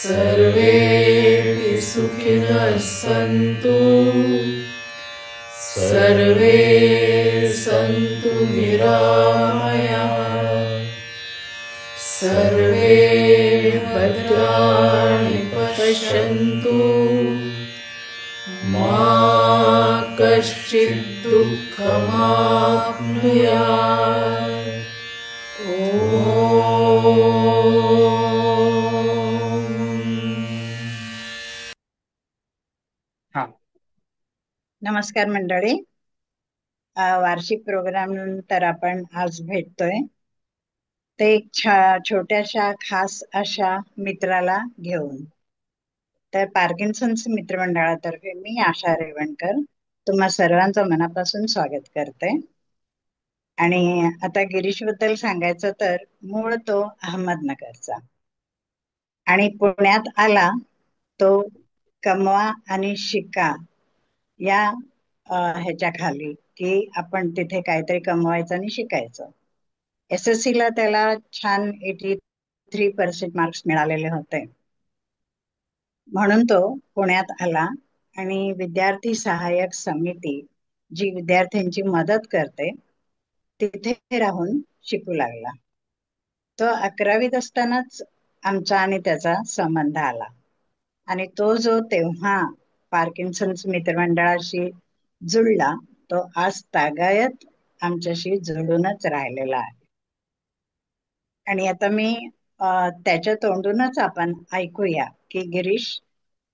सर्वेऽपि सुखिनः सन्तु, सर्वे सन्तु निरामयाः, सर्वे भद्राणि पश्यन्तु, मा कश्चित् दुःखमाप्नुयात्। नमस्कार मंडळी. वार्षिक प्रोग्राम नंतर आपण आज भेटतोय ते एक छोट्याशा खास अशा मित्राला घेऊन. तर पार्किन्सन्स मित्रमंडळातर्फे मी आशा रेवणकर तुम्हा सर्वांचं मनापासून स्वागत करते. आणि आता गिरीश बद्दल सांगायचं तर मूळ तो अहमदनगरचा आणि पुण्यात आला तो कमवा आणि शिका या ह्याच्या खाली की आपण तिथे काहीतरी कमवायचं आणि शिकायचं. SSC ला त्याला छान 83% मार्क्स मिळालेले होते, म्हणून तो पुण्यात आला आणि विद्यार्थी सहाय्यक समिती जी विद्यार्थ्यांची मदत करते तिथे राहून शिकू लागला. तो 11वीत असतानाच आमचा आणि त्याचा संबंध आला आणि तो जो तेव्हा पार्किन्सन्स मित्रमंडळाशी जुळला तो आज तागायत आमच्याशी जुळूनच राहिलेला आहे. आणि आता मी त्याच्या तोंडूनच आपण ऐकूया की गिरीश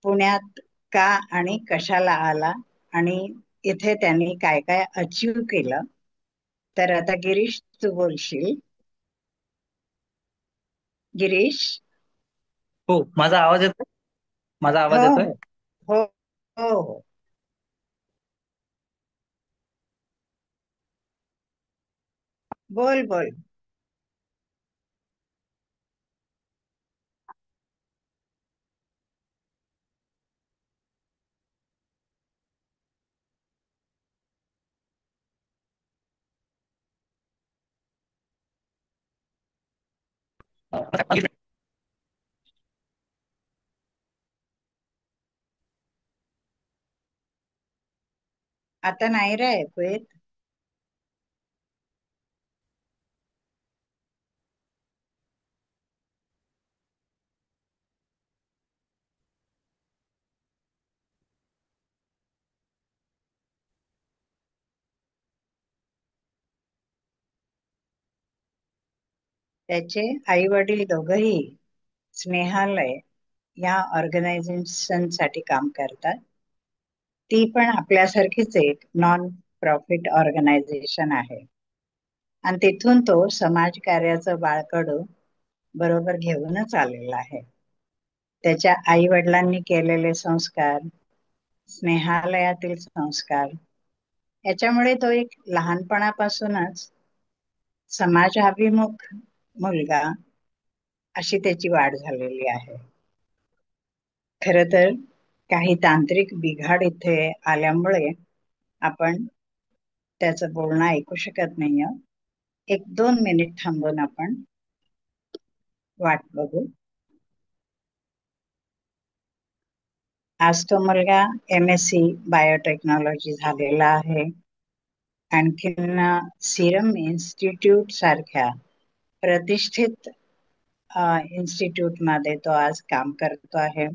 पुण्यात का आणि कशाला आला आणि इथे त्यांनी काय काय अचीव केलं. तर आता गिरीश तू बोलशील. गिरीश? हो, माझा आवाज येतोय? माझा आवाज हो येतोय? हो हो हो. बोल बोल. आता नाही रे ऐकू येत. त्याचे आई वडील दोघही स्नेहालय या ऑर्गनायझेशन साठी काम करतात. ती पण आपल्यासारखीच एक नॉन प्रॉफिट ऑर्गनायझेशन आहे आणि तिथून तो समाजकार्याचं बाळकडू बरोबर घेऊनच आलेला आहे. त्याच्या आई वडिलांनी केलेले संस्कार, स्नेहालयातील संस्कार याच्यामुळे तो एक लहानपणापासूनच समाजाभिमुख मुलगा अशी त्याची वाढ झालेली आहे. खर तर काही तांत्रिक बिघाड इथे आल्यामुळे आपण त्याचं बोलणं ऐकू शकत नाहीये. 1-2 मिनिट थांबून आपण वाट बघू. आज तो मुलगा MSc बायोटेक्नॉलॉजी झालेला आहे. आणखीन सिरम इन्स्टिट्यूट सारख्या प्रतिष्ठित इन्स्टिट्यूट मध्ये तो आज काम करतो आहे.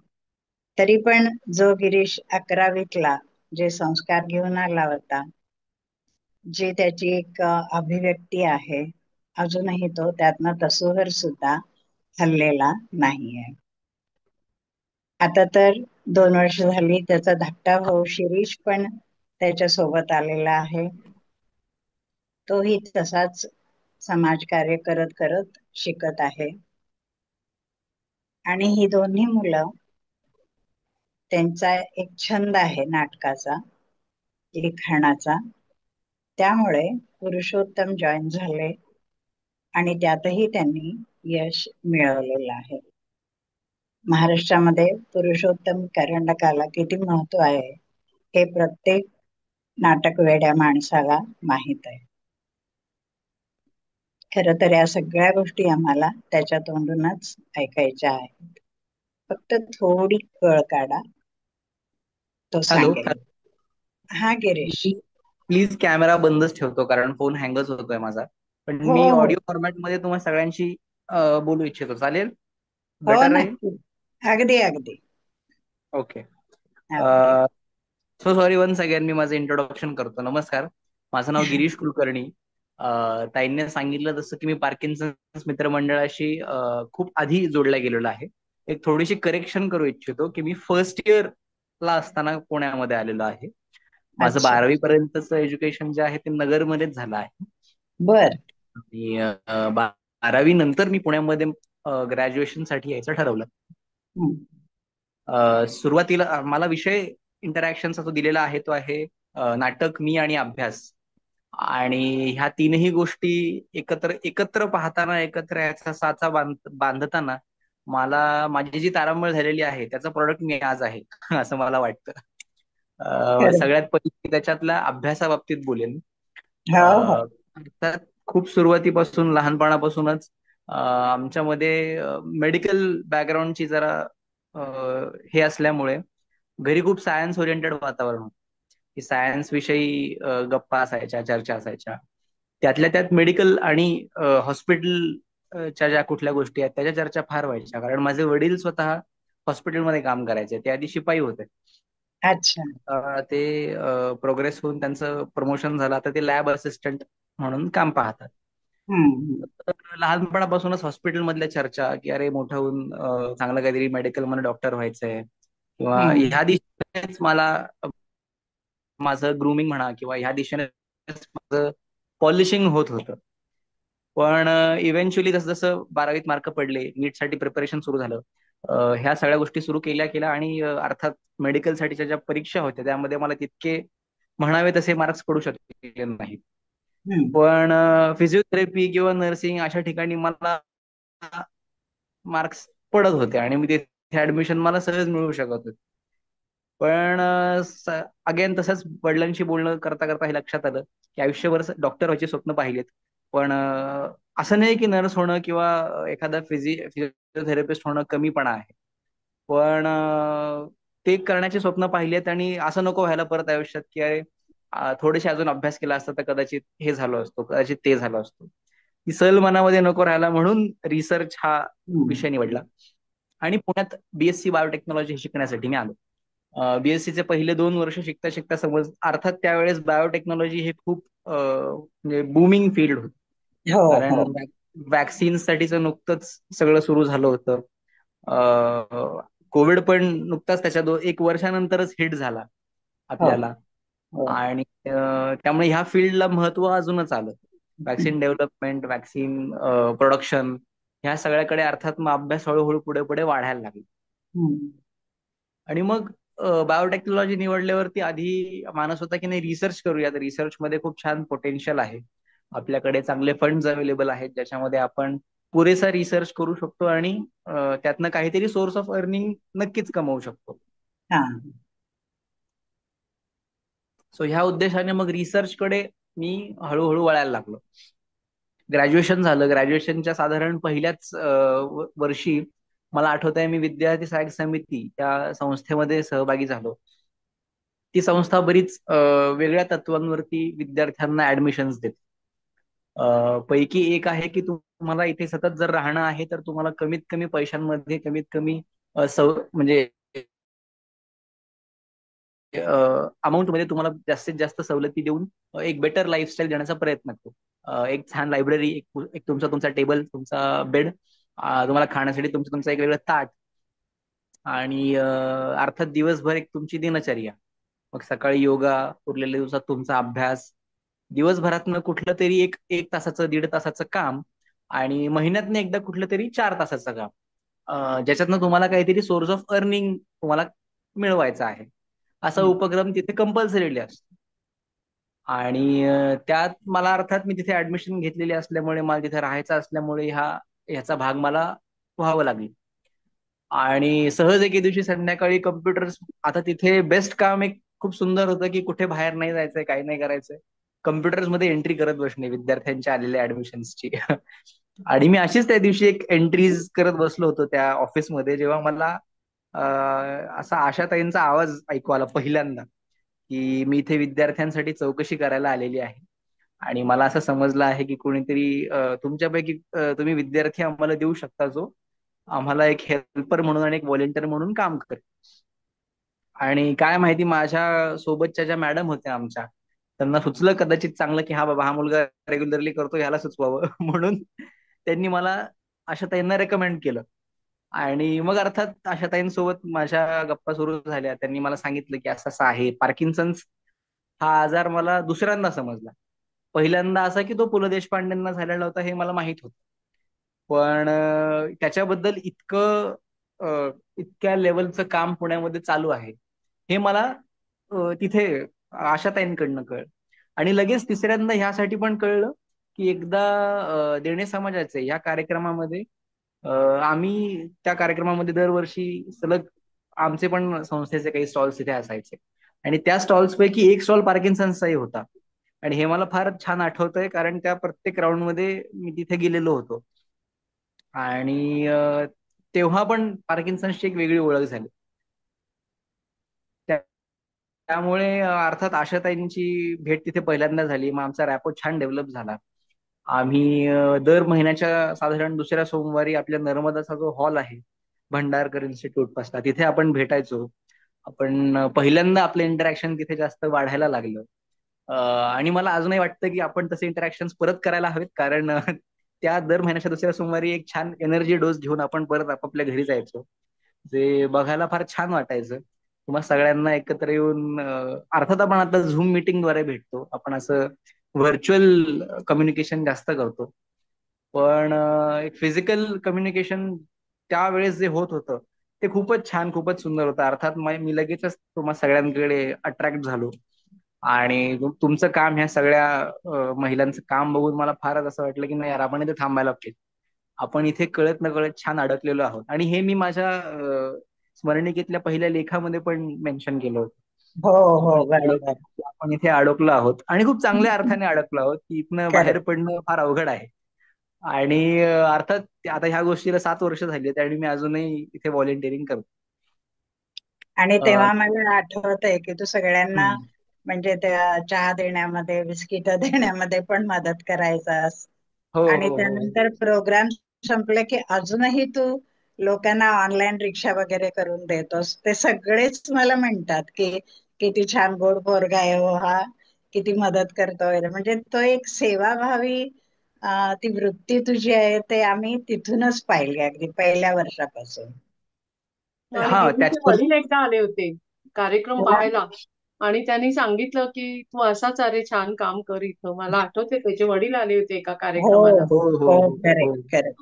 तरी पण जो गिरीश 11वीतला जे संस्कार घेऊन आला होता, जे त्याची एक अभिव्यक्ती आहे, अजूनही तो त्यातनं तसूभर सुद्धा हललेला नाहीये. आता तर 2 वर्ष झाली त्याचा धाकटा भाऊ शिरीष पण त्याच्या सोबत आलेला आहे. तोही तसाच समाजकार्य करत करत शिकत आहे. आणि ही दोन्ही मुलं, त्यांचा एक छंद आहे नाटकाचा, लिखाणाचा, त्यामुळे पुरुषोत्तम जॉईन झाले आणि त्यातही त्यांनी यश मिळवलेलं आहे. महाराष्ट्रामध्ये पुरुषोत्तम करंडकाला किती महत्व आहे हे प्रत्येक नाटक वेड्या माणसाला माहित आहे. खरं तर या सगळ्या गोष्टी आम्हाला त्याच्या तोंडूनच ऐकायच्या आहेत. फक्त थोडी कळ काढा, तो हॅलो. सांगेल. हा गिरीश. प्लीज कॅमेरा बंदच ठेवतो कारण फोन हँगच होतोय माझा. पण हो मी हो ऑडिओ फॉर्मॅट मध्ये तुम्हाला सगळ्यांशी बोलू इच्छितो. चालेल? हो, बेटर राहील. नक्की. अगदी अगदी. Okay. Okay. So sorry once again, मी माझं इंट्रोडक्शन करतो. नमस्कार, माझं नाव गिरीश कुलकर्णी. ताईंनी सांगितलं तसं की मी पार्किन्सन्स मित्रमंडळाशी खूप आधी जोडला गेलेलो आहे. एक थोडीशी करेक्शन करू इच्छितो की मी फर्स्ट इयर ला असताना पुण्यामध्ये आलेलो आहे. माझं अच्छा. 12वी पर्यंतचं एज्युकेशन जे आहे ते नगरमध्येच झालं आहे. बर. आणि 12वी नंतर मी पुण्यामध्ये ग्रॅज्युएशन साठी यायचं ठरवलं. हं. सुरुवातीला मला विषय इंटरॅक्शनचा जो दिलेला आहे तो आहे नाटक, मी आणि अभ्यास. आणि ह्या तीनही गोष्टी एकत्र एकत्र पाहताना, एकत्र याचा साचा बांधताना मला माझी जी तारांबळ झालेली आहे त्याचं प्रोडक्ट मी आज आहे असं मला वाटतं. खरं. सगळ्यात पहिले त्याच्यातल्या अभ्यासाबाबतीत बोलेन. हो हो. तर खूप सुरुवातीपासून लहानपणापासूनच आमच्यामध्ये मेडिकल बॅकग्राऊंडची जरा हे असल्यामुळे घरी खूप सायन्स ओरिएंटेड वातावरण होतं. की सायन्स विषयी गप्पा असायच्या, चर्चा असायच्या. त्यातल्या त्यात मेडिकल आणि हॉस्पिटलच्या ज्या कुठल्या गोष्टी आहेत त्याच्या चर्चा फार व्हायच्या. कारण माझे वडील स्वतः हॉस्पिटलमध्ये काम करायचे, ते आधी शिपाई होते. अच्छा. ते प्रोग्रेस होऊन त्यांचं प्रमोशन झालं, आता ते लॅब असिस्टंट म्हणून काम पाहतात. हम्म. तर लहानपणापासूनच हॉस्पिटल मधल्या चर्चा की अरे मोठं होऊन चांगलं काहीतरी मेडिकल मध्ये डॉक्टर व्हायचंय किंवा हम्म. ह्या दिशेनेच मला माझं ग्रूमिंग म्हणा किंवा ह्या दिशेने माझं पॉलिशिंग होत होतं. पण इव्हेंच्युअली जसं जसं 12वीत मार्क पडले, नीटसाठी प्रिपरेशन सुरू झालं, ह्या सगळ्या गोष्टी सुरू केल्या केल्या आणि अर्थात मेडिकलसाठीच्या ज्या परीक्षा होत्या त्यामध्ये मला तितके म्हणावे तसे मार्क्स पडू शकले नाहीत. हम्म. पण फिजिओथेरपी किंवा नर्सिंग अशा ठिकाणी मला मार्क्स पडत होते आणि मी तिथे ऍडमिशन मला सहज मिळू शकत होते. पण अगेन तसंच वडिलांशी बोलणं करता करता हे लक्षात आलं की आयुष्यभर डॉक्टर व्हायची स्वप्न पाहिलेत. पण असं नाही की नर्स होणं किंवा एखादा फिजिओथेरपिस्ट होणं कमीपणा आहे. पण ते करण्याचे स्वप्न पाहिलेत आणि असं नको व्हायला परत आयुष्यात की अरे थोडेसे अजून अभ्यास केला असता तर कदाचित हे झालो असतो, कदाचित ते झालो असतो. ती सल मनामध्ये नको राहायला म्हणून रिसर्च हा हम्म. विषय निवडला आणि पुण्यात बीएससी बायोटेक्नॉलॉजी शिकण्यासाठी मी आलो. बीएससीचे पहिले 2 वर्ष शिकता शिकता समज, अर्थात त्यावेळेस बायोटेक्नॉलॉजी हे खूप म्हणजे बूमिंग फील्ड होतं. हो कारण हो. वॅक्सिन्स नुकतंच सगळं सुरू झालं होतं. कोविड पण नुकताच त्याच्या 1 वर्षानंतरच हिट झाला हो आपल्याला. हो. आणि त्यामुळे ह्या फील्डला महत्व अजूनच आलं. वॅक्सिन डेव्हलपमेंट, वॅक्सिन प्रोडक्शन, ह्या सगळ्याकडे अर्थात मग अभ्यास हळूहळू पुढे पुढे वाढायला लागला. हम्म. आणि मग बायोटेक्नॉलॉजी निवडल्यावरती आधी मानस होता की नाही रिसर्च करूया. तर रिसर्च मध्ये खूप छान पोटेन्शियल आहे. आपल्याकडे चांगले फंड्स अवेलेबल आहेत ज्याच्यामध्ये आपण पुरेसा रिसर्च करू शकतो आणि त्यातनं काहीतरी सोर्स ऑफ अर्निंग नक्कीच कमवू शकतो. हा. सो ह्या उद्देशाने मग रिसर्चकडे मी हळूहळू वळायला लागलो. ग्रॅज्युएशन झालं. ग्रॅज्युएशनच्या साधारण पहिल्याच वर्षी मला आठवत आहे मी विद्यार्थी सहाय्यक समिती त्या संस्थेमध्ये सहभागी झालो. ती संस्था बरीच वेगळ्या तत्वांवरती विद्यार्थ्यांना ऍडमिशन्स देते. पैकी एक आहे की तुम्हाला इथे सतत जर राहणं आहे तर तुम्हाला कमीत कमी पैशांमध्ये, कमीत कमी म्हणजे अमाऊंट मध्ये तुम्हाला जास्तीत जास्त सवलती देऊन एक बेटर लाईफस्टाईल देण्याचा प्रयत्न करतो. एक छान लायब्ररी, एक तुमचा टेबल, तुमचा बेड, तुम्हाला खाण्यासाठी तुमचं एक वेगळं ताट आणि अर्थात दिवसभर एक तुमची दिनचर्या. मग सकाळी योगा, उरलेल्या दिवसात तुमचा अभ्यास, दिवसभरातनं कुठलं तरी एक 1 तासाचं, 1.5 तासाचं काम आणि महिन्यातनं एकदा कुठलं तरी 4 तासाचं काम, ज्याच्यातनं तुम्हाला काहीतरी सोर्स ऑफ अर्निंग तुम्हाला मिळवायचा आहे. असा उपक्रम तिथे कंपल्सरीली असतो. आणि त्यात मला अर्थात मी तिथे ऍडमिशन घेतलेली असल्यामुळे, मला तिथे राहायचं असल्यामुळे ह्याचा भाग मला व्हावं लागेल. आणि सहज एके दिवशी संध्याकाळी कम्प्युटर, आता तिथे बेस्ट काम एक खूप सुंदर होतं की कुठे बाहेर नाही जायचंय, काही नाही करायचंय. कम्प्युटर्स मध्ये एंट्री करत बसणे विद्यार्थ्यांच्या आलेल्या ऍडमिशन्सची. आणि मी अशीच त्या दिवशी एक एंट्रीज करत बसलो होतो त्या ऑफिसमध्ये, जेव्हा मला असा आशाताईंचा आवाज ऐकू आला पहिल्यांदा, की मी इथे विद्यार्थ्यांसाठी चौकशी करायला आलेली आहे. आणि मला असं समजलं आहे की कोणीतरी तुमच्यापैकी तुम्ही विद्यार्थी आम्हाला देऊ शकता, जो आम्हाला एक हेल्पर म्हणून आणि एक व्हॉलेंटियर म्हणून काम करेल. आणि काय माहिती, माझ्या सोबतच्या ज्या मॅडम होत्या आमच्या, त्यांना सुचलं कदाचित चांगलं की हा बाबा, हा मुलगा रेग्युलरली करतो, ह्याला सुचवावं. म्हणून त्यांनी मला आशाताईंना रेकमेंड केलं. आणि मग अर्थात आशाताईंसोबत माझ्या गप्पा सुरू झाल्या. त्यांनी मला सांगितलं की असं असं आहे पार्किन्सन्स हा आजार. मला दुसऱ्यांदा समजला. पहिल्यांदा असा की तो पु ल देशपांडेंना झालेला होता हे मला माहित होतं. पण त्याच्याबद्दल इतक्या लेवलचं काम पुण्यामध्ये चालू आहे हे मला तिथे आशाताईंकडनं कळलं. आणि लगेच तिसऱ्यांदा ह्यासाठी पण कळलं की एकदा देणे समाजाचे या कार्यक्रमामध्ये आम्ही त्या कार्यक्रमामध्ये दरवर्षी सलग आमचे पण संस्थेचे काही स्टॉल्स तिथे असायचे. आणि त्या स्टॉल्स पैकी एक स्टॉल पार्किन्सन्सचाही होता. आणि हे मला फार छान आठवतंय, कारण त्या प्रत्येक राऊंडमध्ये मी तिथे गेलेलो होतो. आणि तेव्हा पण पार्किन्सन्सची एक वेगळी ओळख झाली. त्या- त्यामुळे अर्थात आशाताईंची भेट तिथे पहिल्यांदा झाली. मग आमचा रॅपो छान डेव्हलप झाला. आम्ही दर महिन्याच्या साधारण दुसऱ्या सोमवारी आपल्या नर्मदाचा जो हॉल आहे भंडारकर इन्स्टिट्यूट पासला, तिथे आपण भेटायचो. आपण पहिल्यांदा आपलं इंटरॅक्शन तिथे जास्त वाढायला लागलं. आणि मला अजूनही वाटतं की आपण तसे इंटरॅक्शन परत करायला हवेत, कारण त्या दर महिन्याच्या दुसऱ्या सोमवारी एक छान एनर्जी डोस घेऊन आपण परत आपापल्या घरी जायचो, जे बघायला फार छान वाटायचं. तुम्हा सगळ्यांना एकत्र येऊन अर्थात आपण आता झूम मिटिंगद्वारे भेटतो, आपण असं व्हर्च्युअल कम्युनिकेशन जास्त करतो. पण एक फिजिकल कम्युनिकेशन त्यावेळेस जे होत होतं ते खूपच छान, खूपच सुंदर होतं. अर्थात मी लगेचच तुम्हा सगळ्यांकडे अट्रॅक्ट झालो. आणि तुमचं काम, ह्या सगळ्या महिलांचं काम बघून मला फारच असं वाटलं की नाही यार, आपण इथे थांबायला पाहिजे. आपण इथे कळत न कळत छान अडकलेलो आहोत. आणि हे मी माझ्या स्मरणिकेतल्या पहिल्या लेखामध्ये पण मेन्शन केलं होतं. हो आपण हो, इथे बरोबर. आपण इथे अडकलो आहोत, आणि खूप चांगल्या अर्थाने अडकलो आहोत, की इथनं बाहेर करेक्ट. पडणं फार अवघड आहे. आणि अर्थात आता ह्या गोष्टीला 7 वर्ष झाली आहेत आणि मी अजूनही इथे व्हॉलेंटिअरिंग करतो. आणि अ, तेव्हा मला आठवत आहे की तू सगळ्यांना हम्म. म्हणजे त्या चहा देण्यामध्ये, बिस्किट देण्यामध्ये पण मदत करायचास. हो आणि हो हो. त्यानंतर प्रोग्राम संपले की अजूनही तू लोकांना ऑनलाईन रिक्षा वगैरे करून देतोस. ते सगळेच मला म्हणतात की किती छान गोड पोरगा आहे हो हा, किती मदत करतो वगैरे. म्हणजे तो एक सेवाभावी ती वृत्ती तुझी आहे, ते आम्ही तिथूनच पाहिली अगदी पहिल्या वर्षापासून. तर आणि हा गिरीचे त्याच्यावर. वडील एकदा आले होते कार्यक्रम तेव्हा पाहायला. आणि त्यांनी सांगितलं की तू असाच अरे छान काम कर इथं. मला आठवते त्याचे वडील आले होते एका हो कार्यक्रमाला. हो हो हो, हो हो. Correct correct.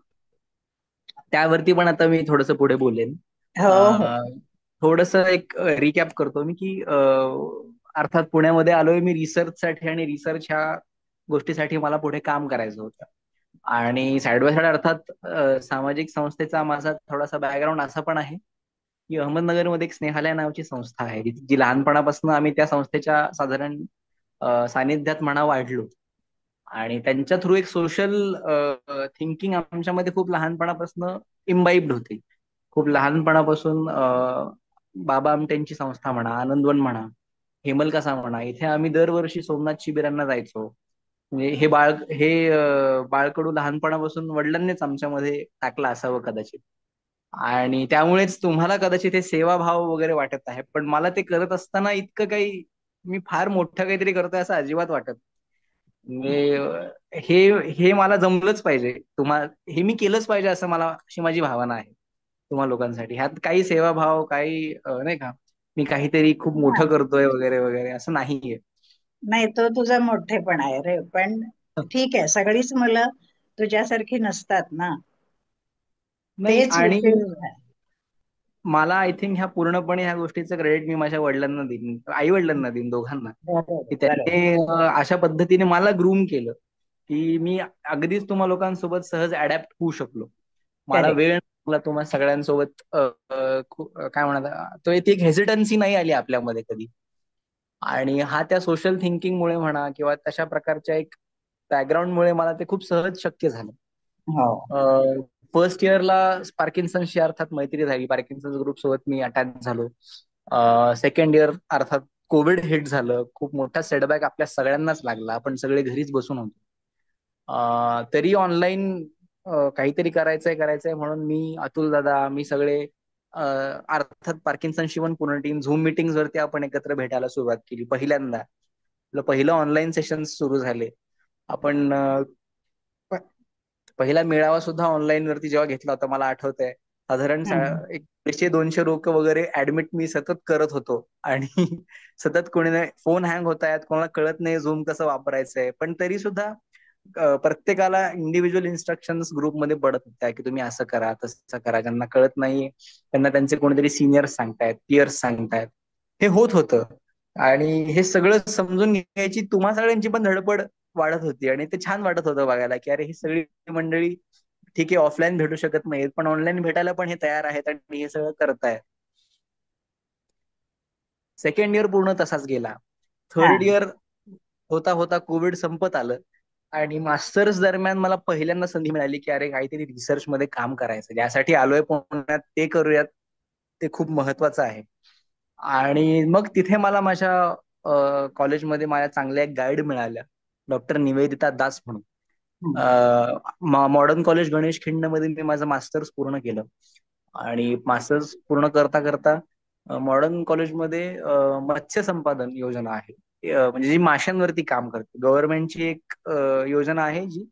त्यावरती पण आता मी थोडंसं पुढे बोलेन. हो हो. थोडस एक रिकॅप करतो मी की अर्थात पुण्यामध्ये आलोय मी रिसर्चसाठी, आणि रिसर्च ह्या गोष्टीसाठी मला पुढे काम करायचं होतं. आणि साईड बाय साईड अर्थात सामाजिक संस्थेचा माझा थोडासा बॅकग्राऊंड असा पण आहे की अहमदनगरमध्ये एक स्नेहालय नावाची संस्था आहे, जी लहानपणापासून आम्ही त्या संस्थेच्या साधारण सानिध्यात म्हणा वाढलो. आणि त्यांच्या थ्रू एक सोशल थिंकिंग आमच्यामध्ये खूप लहानपणापासून इम्बाईब्ड होती. खूप लहानपणापासून बाबा आमट्यांची संस्था म्हणा, आनंदवन म्हणा, हेमलकसा म्हणा, इथे आम्ही दरवर्षी सोमनाथ शिबिरांना जायचो. म्हणजे हे बाळकडू लहानपणापासून वडिलांनीच आमच्यामध्ये टाकलं असावं कदाचित. आणि त्यामुळेच तुम्हाला कदाचित हे सेवाभाव वगैरे वाटत आहे, पण मला ते करत असताना इतकं काही मी फार मोठं काहीतरी करतोय असं अजिबात वाटत. म्हणजे हे हे मला जमलंच पाहिजे, हे मी केलंच पाहिजे असं मला, अशी माझी भावना आहे तुम्हा लोकांसाठी. ह्यात काही सेवाभाव, काही नाही का, मी काहीतरी खूप मोठं करतोय वगैरे वगैरे असं नाहीये. नाही, तो तुझा मोठेपण आहे रे. पण ठीक आहे, सगळीच मुलं तुझ्यासारखी नसतात ना. नाही, तेच आणि विशेष आहे. मला आय थिंक ह्या पूर्णपणे ह्या गोष्टीचं क्रेडिट मी माझ्या वडिलांना देईन, आई वडिलांना देईन, दोघांना. बरोबर की बरोबर. त्यांनी अशा पद्धतीने मला ग्रूम केलं की मी अगदीच तुम्हा लोकांसोबत सहज अडॅप्ट होऊ शकलो. मला करेक्ट. वेळ लागला तुम्हा सगळ्यांसोबत काय म्हणतात, तो ती एक हेजिटन्सी नाही आली आपल्यामध्ये कधी. आणि हा त्या सोशल थिंकिंगमुळे म्हणा किंवा तशा प्रकारच्या एक बॅकग्राऊंडमुळे मला ते खूप सहज शक्य झालं. हो. फर्स्ट इयरला पार्किन्सनशी अर्थात मैत्री झाली. पार्किन्सन ग्रुप सोबत मी अटॅच झालो. सेकंड इयर अर्थात कोविड हिट झालं. खूप मोठा सेटबॅक आपल्या सगळ्यांनाच लागला. आपण सगळे घरीच बसून होतो. तरी ऑनलाईन काहीतरी करायचंय म्हणून मी, अतुल दादा, मी सगळे अर्थात पार्किन्सन शिवण पूर्ण टीम झूम मिटिंग वरती आपण एकत्र भेटायला सुरुवात केली पहिल्यांदा. आपलं पहिलं ऑनलाईन सेशन सुरू झाले. आपण पहिला मेळावा सुद्धा ऑनलाईन वरती जेव्हा घेतला होता मला आठवतंय. साधारण हम्म. 100-200 लोक वगैरे ऍडमिट मी सतत करत होतो. आणि सतत कोणी नाही, फोन हँग होत आहेत, कोणाला कळत नाही झूम कसं वापरायचंय, पण तरी सुद्धा प्रत्येकाला इंडिव्हिज्युअल इन्स्ट्रक्शन्स ग्रुपमध्ये पडत होत्या की तुम्ही असं करा तसं करा. ज्यांना कळत नाही त्यांना त्यांचे कोणीतरी सिनियर्स सांगतायत, पियर्स सांगतायत. हे होत होतं. आणि हे सगळं समजून घ्यायची तुम्हा सगळ्यांची पण धडपड वाढत होती. आणि ते छान वाटत होतं बघायला की अरे ही सगळी मंडळी ठीक आहे ऑफलाईन भेटू शकत नाहीत पण ऑनलाईन भेटायला पण हे तयार आहेत आणि हे सगळं करतायत. सेकंड इयर पूर्ण तसाच गेला. हा. थर्ड इयर होता होता कोविड संपत आलं. आणि मास्टर्स दरम्यान मला पहिल्यांदा संधी मिळाली की अरे काहीतरी रिसर्च मध्ये काम करायचं, ज्यासाठी आलोय पुण्यात ते करूयात, ते खूप महत्वाचं आहे. आणि मग तिथे मला माझ्या कॉलेजमध्ये माझ्या चांगल्या एक गाईड मिळाल्या, डॉक्टर निवेदिता दास म्हणून. हम्म. मॉडर्न कॉलेज गणेश खिंडमध्ये मी माझं मास्टर्स पूर्ण केलं. आणि मास्टर्स पूर्ण करता करता मॉडर्न कॉलेजमध्ये मत्स्य संपादन योजना आहे. म्हणजे जी माशांवरती काम करते, गव्हर्नमेंटची एक योजना आहे जी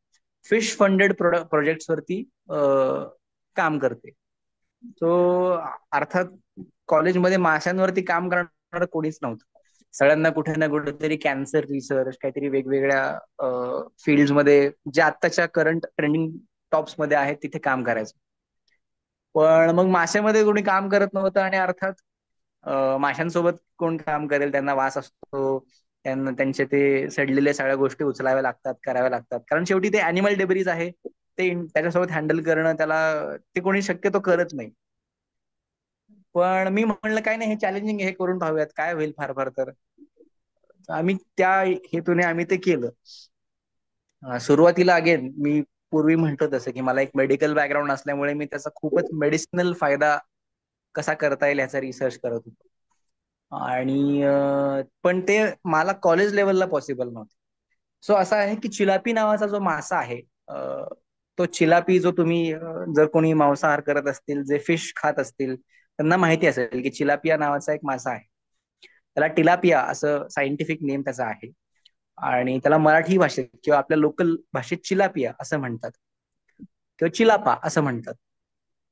फिश फंडेड प्रोजेक्ट्स वरती काम करते. तो अर्थात कॉलेजमध्ये माशांवरती काम करणारं कोणीच नव्हतं. सगळ्यांना कुठे ना कुठेतरी कॅन्सर रिसर्च, काहीतरी वेगवेगळ्या फील्ड्समध्ये जे आत्ताच्या करंट ट्रेंडिंग टॉप्स मध्ये आहेत तिथे काम करायचं. पण मग माशामध्ये कोणी काम करत नव्हतं. आणि अर्थात माशांसोबत कोण काम करेल, त्यांना वास असतो, त्यांना त्यांचे ते सडलेल्या सगळ्या गोष्टी उचलाव्या लागतात, कराव्या लागतात, कारण शेवटी ते अॅनिमल डेब्रीज आहे. ते त्याच्यासोबत हँडल करणं, त्याला ते कोणी शक्यतो करत नाही. पण मी म्हणलं काय नाही, हे चॅलेंजिंग हे करून पाहूयात काय होईल, फार फार तर आम्ही त्या हेतूने आम्ही ते केलं. सुरुवातीला अगेन मी पूर्वी म्हणतो तसं की मला एक मेडिकल बॅकग्राऊंड असल्यामुळे मी त्याचा खूपच मेडिसिनल फायदा कसा करता येईल ह्याचा रिसर्च करत होतो. आणि पण ते मला कॉलेज लेवलला पॉसिबल नव्हतं. सो असं आहे की चिलापी नावाचा जो मासा आहे, तो चिलापी जो तुम्ही जर कोणी मांसाहार करत असतील, जे फिश खात असतील त्यांना माहिती असेल की चिलापिया नावाचा एक मासा आहे. त्याला टिलापिया असं सायंटिफिक नेम त्याचा आहे. आणि त्याला मराठी भाषेत किंवा आपल्या लोकल भाषेत चिलापिया असं म्हणतात किंवा चिलापा असं म्हणतात.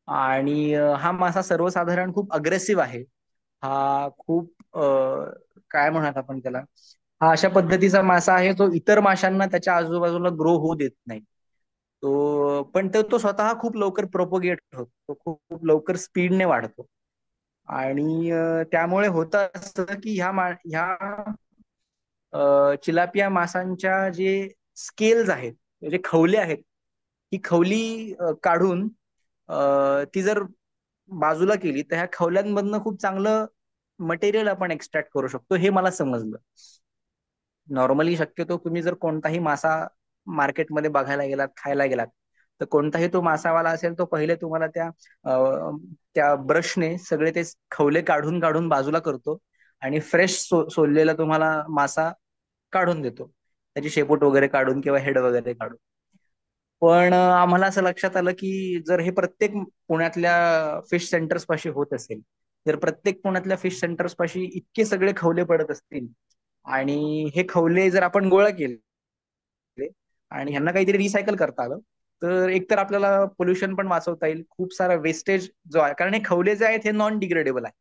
आणि हा मासा सर्वसाधारण खूप अग्रेसिव्ह आहे. हा खूप काय म्हणतात आपण त्याला, हा अशा पद्धतीचा मासा आहे जो इतर माशांना त्याच्या आजूबाजूला ग्रो होऊ देत नाही. पण तो स्वतः खूप लवकर प्रोपोगेट होतो, तो खूप लवकर स्पीडने वाढतो. आणि त्यामुळे होतं असं की ह्या चिलापिया मासांच्या जे स्केल्स आहेत, जे खवले आहेत, ही खवली काढून ती जर बाजूला केली तर ह्या खवल्यांमधनं खूप चांगलं मटेरियल आपण एक्स्ट्रॅक्ट करू शकतो, हे मला समजलं. नॉर्मली शक्यतो तुम्ही जर कोणताही मासा मार्केटमध्ये बघायला गेलात, खायला गेलात, तर कोणताही तो मासावाला असेल तो पहिले तुम्हाला त्या ब्रशने सगळे ते खवले काढून काढून बाजूला करतो आणि फ्रेश सोललेला तुम्हाला मासा काढून देतो, त्याची शेपूट वगैरे काढून किंवा हेड वगैरे काढून. पण आम्हाला असं लक्षात आलं की जर हे प्रत्येक पुण्यातल्या फिश सेंटर्स पाशी होत असेल, जर प्रत्येक पुण्यातल्या फिश सेंटर्स पाशी इतके सगळे खवले पडत असतील आणि हे खवले जर आपण गोळा केले आणि ह्यांना काहीतरी रिसायकल करता आलं, तर एकतर आपल्याला पोल्युशन पण वाचवता येईल, खूप सारा वेस्टेज जो आहे, कारण हे खवले जे आहेत हे नॉन डिग्रेडेबल आहे,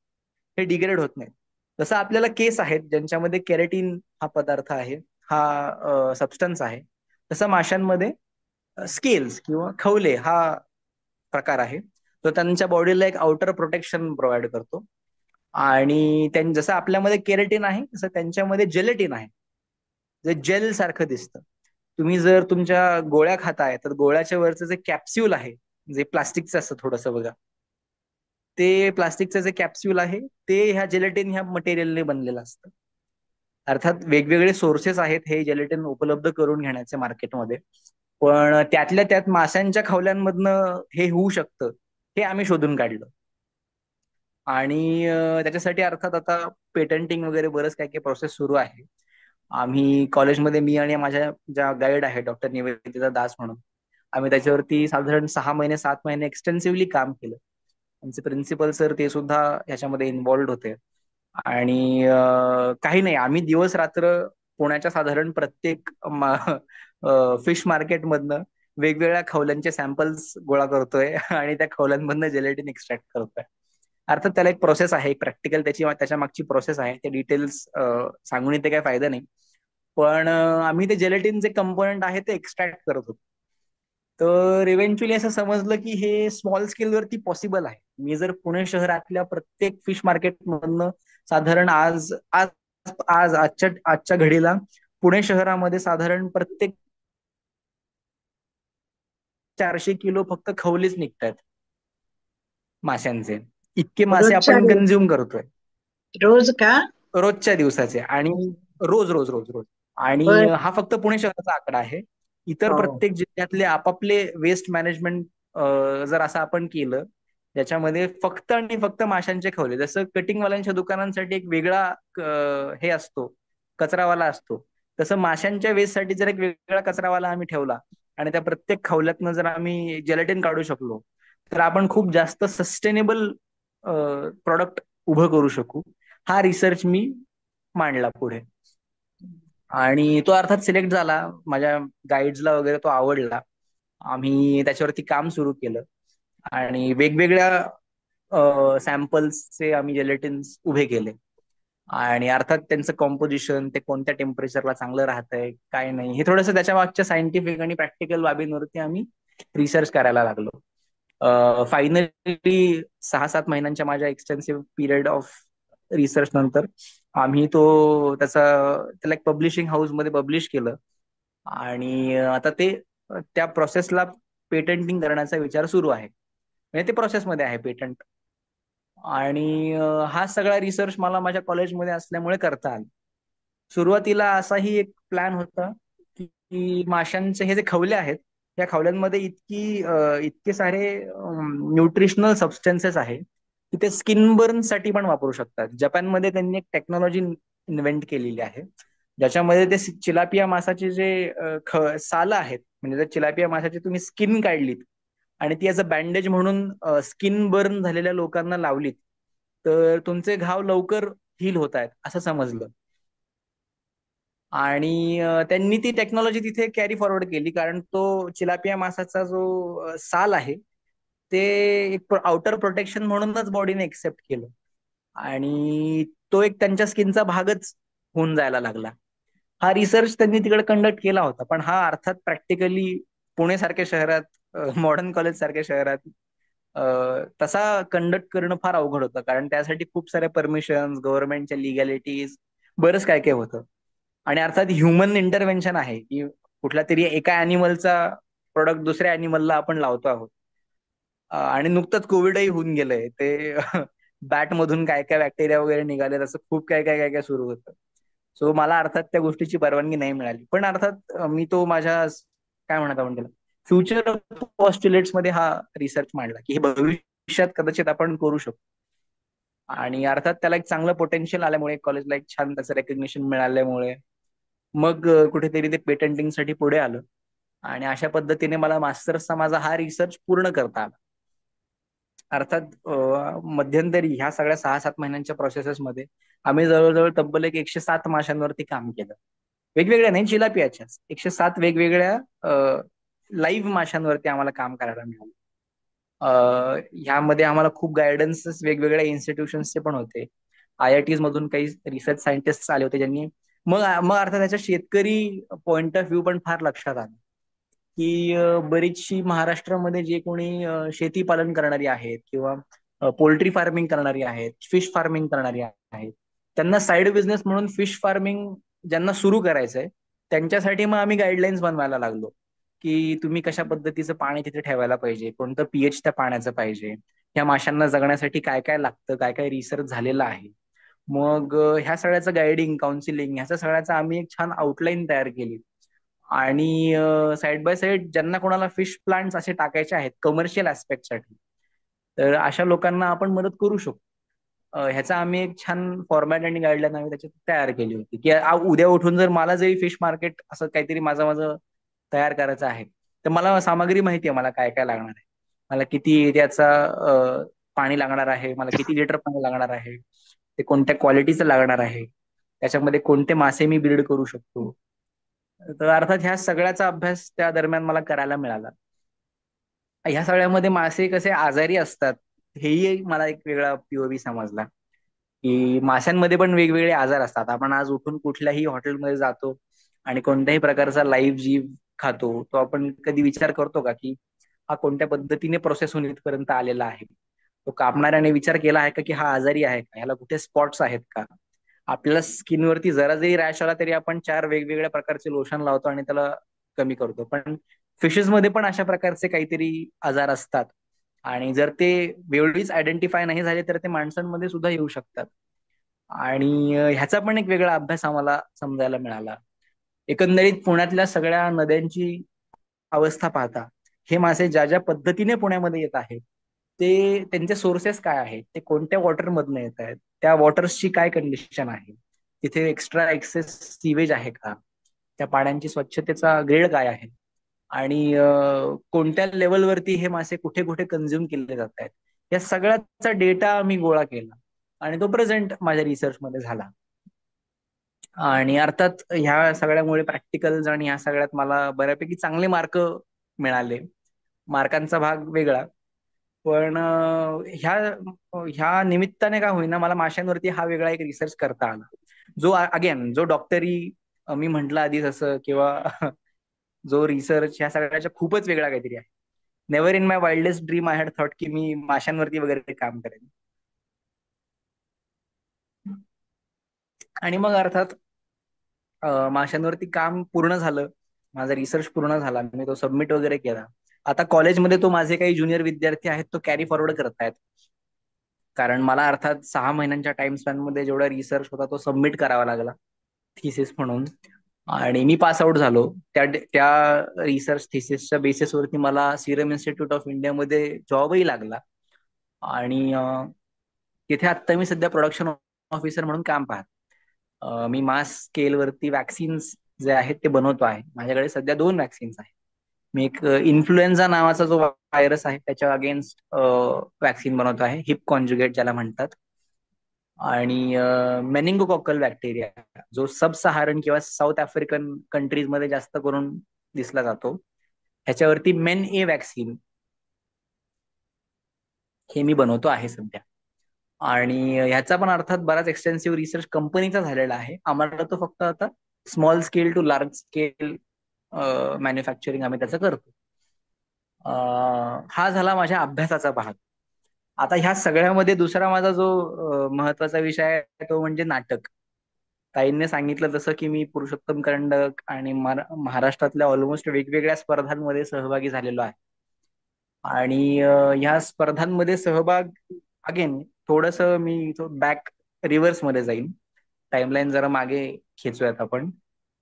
हे डिग्रेड होत नाही. जसं आपल्याला केस आहेत ज्यांच्यामध्ये केराटीन हा पदार्थ आहे, हा सबस्टन्स आहे, तसं माशांमध्ये स्केल्स किंवा खवले हा प्रकार आहे. तो त्यांच्या बॉडीला एक आउटर प्रोटेक्शन प्रोव्हाइड करतो. आणि जसं आपल्यामध्ये केराटीन आहे तसं त्यांच्यामध्ये जेलेटिन आहे, जे जेल सारखं दिसतं. तुम्ही जर तुमच्या गोळ्या खाताय तर गोळ्याच्या वरचं जे कॅप्स्यूल आहे, जे प्लास्टिकचं असतं थोडंसं बघा, ते प्लास्टिकचं जे कॅप्स्यूल आहे ते ह्या जेलेटिन ह्या मटेरियलने बनलेलं असतं. अर्थात वेगवेगळे सोर्सेस आहेत हे जेलेटिन उपलब्ध करून घेण्याचे मार्केटमध्ये. पण त्यातल्या त्यात माशांच्या खवल्यांमधनं हे होऊ शकतं हे आम्ही शोधून काढलं. आणि त्याच्यासाठी अर्थात आता पेटंटिंग वगैरे बरंच काही काही प्रोसेस सुरू आहे. आम्ही कॉलेजमध्ये, मी आणि माझ्या ज्या गाईड आहे डॉक्टर निवेदिता दास म्हणून, आम्ही त्याच्यावरती साधारण 6 महिने 7 महिने एक्सटेन्सिव्हली काम केलं. आमचे प्रिन्सिपल सर ते सुद्धा ह्याच्यामध्ये इन्व्हॉल्ड होते. आणि काही नाही, आम्ही दिवस रात्र पुण्याच्या साधारण प्रत्येक फिश मार्केटमधनं वेगवेगळ्या खवल्यांचे सॅम्पल्स गोळा करतोय आणि त्या खवल्यांमधनं जेलेटिन एक्स्ट्रॅक्ट करतोय. अर्थात त्याला एक प्रोसेस आहे, प्रॅक्टिकल त्याच्या मागची प्रोसेस आहे. ते डिटेल्स सांगून इथे काही फायदा नाही. पण आम्ही ते जेलेटिनचे कंपोनंट आहे ते एक्स्ट्रॅक्ट करत होतो. तर इव्हेंच्युअली असं समजलं की हे स्मॉल स्केलवरती पॉसिबल आहे. मी जर पुणे शहरातल्या प्रत्येक फिश मार्केटमधनं साधारण आज आज आज आजच्या आजच्या घडीला पुणे शहरामध्ये साधारण प्रत्येक 400 किलो फक्त खवलेच निघतात माशांचे. इतके मासे रोजच्या आपण दिवस कन्झ्युम करतोय रोज का? रोजच्या दिवसाचे. आणि रोज रोज रोज रोज. आणि बर. हा फक्त पुणे शहराचा आकडा आहे. इतर हो. प्रत्येक जिल्ह्यातले आपापले वेस्ट मॅनेजमेंट जर असं आपण केलं, ज्याच्यामध्ये फक्त आणि फक्त माशांचे खवले, जसं कटिंगवाल्यांच्या दुकानांसाठी एक वेगळा हे असतो, कचरावाला असतो, तसं माशांच्या वेस्टसाठी जर एक वेगळा कचरावाला आम्ही ठेवला आणि त्या प्रत्येक खवल्यातनं जर आम्ही जेलेटिन काढू शकलो, तर आपण खूप जास्त सस्टेनेबल प्रॉडक्ट उभं करू शकू. हा रिसर्च मी मांडला पुढे. आणि तो अर्थात सिलेक्ट झाला, माझ्या गाईड्सला वगैरे तो आवडला. आम्ही त्याच्यावरती काम सुरू केलं आणि वेगवेगळ्या सॅम्पल्सचे आम्ही जेलेटिन्स उभे केले. आणि अर्थात त्यांचं कॉम्पोजिशन, ते कोणत्या टेम्परेचरला चांगलं राहतंय काय नाही, हे थोडंसं त्याच्या मागच्या सायंटिफिक आणि प्रॅक्टिकल बाबींवरती आम्ही रिसर्च करायला लागलो. फायनली 6-7 महिन्यांच्या माझ्या एक्सटेन्सिव्ह पिरियड ऑफ रिसर्च नंतर आम्ही त्याला एक पब्लिशिंग हाऊस मध्ये पब्लिश केलं. आणि आता त्या प्रोसेसला पेटंटिंग करण्याचा विचार सुरू आहे. म्हणजे ते प्रोसेसमध्ये आहे पेटंट. आणि हा सगळा रिसर्च मला माझ्या कॉलेजमध्ये असल्यामुळे करता आला. सुरुवातीला असाही एक प्लॅन होता की माशांचे हे जे खवले आहेत, या खवल्यांमध्ये इतके सारे न्यूट्रिशनल सबस्टन्सेस आहे की ते स्किन बर्न साठी पण वापरू शकतात. जपानमध्ये त्यांनी एक टेक्नॉलॉजी इन्व्हेंट केलेली आहे, ज्याच्यामध्ये ते चिलापिया मासाचे जे सालं आहेत, म्हणजे जर चिलापिया मासाची तुम्ही स्किन काढलीत आणि ती ॲज अ बँडेज म्हणून स्किन बर्न झालेल्या लोकांना लावलीत, तर तुमचे घाव लवकर हील होत आहेत असं समजलं. आणि त्यांनी ती टेक्नॉलॉजी तिथे कॅरी फॉरवर्ड केली, कारण तो चिलापिया मासाचा जो साल आहे ते एक आउटर प्रोटेक्शन म्हणूनच बॉडीने एक्सेप्ट केलं. आणि तो एक त्यांच्या स्किनचा भागच होऊन जायला लागला. हा रिसर्च त्यांनी तिकडे कंडक्ट केला होता, पण हा अर्थात प्रॅक्टिकली पुणे सारख्या शहरात, मॉडर्न कॉलेज सारख्या शहरात तसा कंडक्ट करणं फार अवघड होतं, कारण त्यासाठी खूप साऱ्या परमिशन्स, गव्हर्नमेंटच्या लिगॅलिटीज, बरंच काय काय होतं. आणि अर्थात ह्युमन इंटरव्हेन्शन आहे की कुठल्या तरी एका अॅनिमलचा प्रोडक्ट दुसऱ्या अॅनिमलला आपण लावतो आहोत. आणि नुकतंच कोविडही होऊन गेलंय ते बॅट मधून काय काय बॅक्टेरिया वगैरे निघाले, तसं खूप काय काय काय काय सुरू होतं. सो मला अर्थात त्या गोष्टीची परवानगी नाही मिळाली. पण अर्थात मी तो माझ्या काय म्हणत आपण त्याला फ्युचर पॉस्ट्युलेट्स मध्ये हा रिसर्च मांडला की हे भविष्यात कदाचित आपण करू शकतो. आणि अर्थात त्याला एक चांगलं पोटेन्शियल आल्यामुळे, कॉलेजला एक छान त्याचं रेकग्निशन मिळाल्यामुळे मग कुठेतरी ते पेटंटिंगसाठी पुढे आलं. आणि अशा पद्धतीने मला मास्टर्सचा माझा हा रिसर्च पूर्ण करता आला. अर्थात मध्यंतरी ह्या सगळ्या 6-7 महिन्यांच्या प्रोसेसेसमध्ये आम्ही जवळजवळ तब्बल 107 माशांवरती काम केलं. वेगवेगळ्या नाही, चिलापियाच्याच 107 वेगवेगळ्या लाईव्ह माशांवरती आम्हाला काम करायला मिळालं. ह्यामध्ये आम्हाला खूप गायडन्सेस वेगवेगळ्या इन्स्टिट्यूशन्सचे पण होते. IITs मधून काही रिसर्च सायंटिस्ट आले होते, ज्यांनी मग मग अर्थात त्याच्या शेतकरी पॉइंट ऑफ व्ह्यू पण फार लक्षात आलं की बरीचशी महाराष्ट्रामध्ये जे कोणी शेती पालन करणारी आहेत किंवा पोल्ट्री फार्मिंग करणारी आहेत, फिश फार्मिंग करणारी आहेत, त्यांना साईड बिझनेस म्हणून फिश फार्मिंग ज्यांना सुरू करायचंय त्यांच्यासाठी मग आम्ही गाईडलाईन्स बनवायला लागलो की तुम्ही कशा पद्धतीचं पाणी तिथे ठेवायला पाहिजे, कोणतं पीएच त्या पाण्याचं पाहिजे, या माशांना जगण्यासाठी काय काय लागतं, काय काय रिसर्च झालेला आहे. मग ह्या सगळ्याचं गायडिंग, काउन्सिलिंग ह्याच्या सगळ्याचं आम्ही एक छान आउटलाईन तयार केली. आणि साईड बाय साईड ज्यांना कोणाला फिश प्लांट्स असे टाकायचे आहेत कमर्शियल ऍस्पेक्टसाठी, तर अशा लोकांना आपण मदत करू शकतो. ह्याचा आम्ही एक छान फॉर्मॅट आणि गाईडलाईन आम्ही त्याच्यात तयार केली होती, की उद्या उठून जर मला जरी फिश मार्केट असं काहीतरी माझं तयार करायचं आहे, तर मला सामग्री माहिती आहे, मला काय काय लागणार आहे, मला किती त्याचा पाणी लागणार आहे, मला किती लिटर पाणी लागणार आहे, ते कोणत्या क्वालिटीचं लागणार आहे, त्याच्यामध्ये कोणते मासे मी ब्रीड करू शकतो. तर अर्थात ह्या सगळ्याचा अभ्यास त्या दरम्यान मला करायला मिळाला. ह्या सगळ्यामध्ये मासे कसे आजारी असतात हेही मला एक वेगळा पीओव्ही समजला, की माशांमध्ये पण वेगवेगळे आजार असतात. आपण आज उठून कुठल्याही हॉटेलमध्ये जातो आणि कोणत्याही प्रकारचा लाईव्ह जीव खातो, तो आपण कधी विचार करतो का की हा कोणत्या पद्धतीने प्रोसेस होऊन इथपर्यंत आलेला आहे? तो कापणाऱ्याने विचार केला आहे का की हा आजारी आहे का, ह्याला कुठे स्पॉट्स आहेत का? आपल्याला स्किनवरती जरा जरी रॅश आला तरी आपण 4 वेगवेगळ्या प्रकारचे लोशन लावतो आणि त्याला कमी करतो. पण फिशेस मध्ये पण अशा प्रकारचे काहीतरी आजार असतात, आणि जर ते वेळीच आयडेंटिफाय नाही झाले तर ते माणसांमध्ये सुद्धा येऊ शकतात. आणि ह्याचा पण एक वेगळा अभ्यास आम्हाला समजायला मिळाला. एकंदरीत पुण्यातल्या सगळ्या नद्यांची अवस्था पाहता, हे मासे ज्या ज्या पद्धतीने पुण्यामध्ये येत आहेत, ते त्यांचे सोर्सेस काय आहेत, ते कोणत्या वॉटर मधनं येत आहेत, त्या वॉटर्सची काय कंडिशन आहे, तिथे एक्स्ट्रा एक्सेस सीवेज आहे का, त्या पाण्याची स्वच्छतेचा ग्रेड काय आहे, आणि कोणत्या लेवलवरती हे मासे कुठे कुठे कन्झ्युम केले जात आहेत, या सगळ्याचा डेटा मी गोळा केला आणि तो प्रेझेंट माझ्या रिसर्च मध्ये झाला. आणि अर्थात ह्या सगळ्यामुळे प्रॅक्टिकल्स आणि ह्या सगळ्यात मला बऱ्यापैकी चांगले मार्क मिळाले. मार्कांचा भाग वेगळा, पण ह्या ह्या निमित्ताने का होईना मला माशांवरती हा वेगळा एक रिसर्च करता आला, जो अगेन जो डॉक्टरी मी म्हंटल आधीच असं, किंवा जो रिसर्च ह्या सगळ्याच्या खूपच वेगळा काहीतरी आहे. Never in my wildest dream I had thought की मी माशांवरती वगैरे काम करेन. आणि मग अर्थात माशांवरती काम पूर्ण झालं, माझा रिसर्च पूर्ण झाला, मी तो सबमिट वगैरे केला. आता कॉलेजमध्ये तो माझे काही ज्युनियर विद्यार्थी आहेत तो कॅरी फॉरवर्ड करतायत, कारण मला अर्थात 6 महिन्यांच्या टाइम स्पॅन मध्ये जेवढा रिसर्च होता तो सबमिट करावा लागला थिसिस म्हणून. आणि मी पास आउट झालो. त्या रिसर्च थिसिसच्या बेसिसवरती मला सिरम इन्स्टिट्यूट ऑफ इंडियामध्ये जॉबही लागला. आणि तिथे आत्ता मी सध्या प्रोडक्शन ऑफिसर म्हणून काम पाहत. मी मास स्केलवरती वॅक्सिन्स जे आहेत ते बनवतो आहे. माझ्याकडे सध्या 2 वॅक्सिन्स आहेत. मी एक इन्फ्लुएन्झा नावाचा जो व्हायरस आहे त्याच्या अगेन्स्ट वॅक्सिन बनवतो आहे, हिप कॉन्जुगेट ज्याला म्हणतात. आणि मेनिंगोकॉकल बॅक्टेरिया जो सब सहारन किंवा साऊथ आफ्रिकन कंट्रीज मध्ये जास्त करून दिसला जातो, ह्याच्यावरती मेन ए वॅक्सिन हे मी बनवतो आहे सध्या. आणि ह्याचा पण अर्थात बराच एक्सटेन्सिव्ह रिसर्च कंपनीचा झालेला आहे. आम्हाला तो फक्त आता small scale to large scale manufacturing आम्ही त्याचं करतो. हा झाला माझ्या अभ्यासाचा भाग. आता ह्या सगळ्यामध्ये दुसरा माझा जो महत्वाचा विषय आहे तो म्हणजे नाटक. ताईंनी सांगितलं तसं की मी पुरुषोत्तम करंडक आणि महाराष्ट्रातल्या ऑलमोस्ट वेगवेगळ्या स्पर्धांमध्ये सहभागी झालेलो आहे. आणि ह्या स्पर्धांमध्ये सहभाग, अगेन थोडस मी बॅक रिव्हर्स मध्ये जाईन, टाइमलाईन जरा मागे खेचूयात आपण,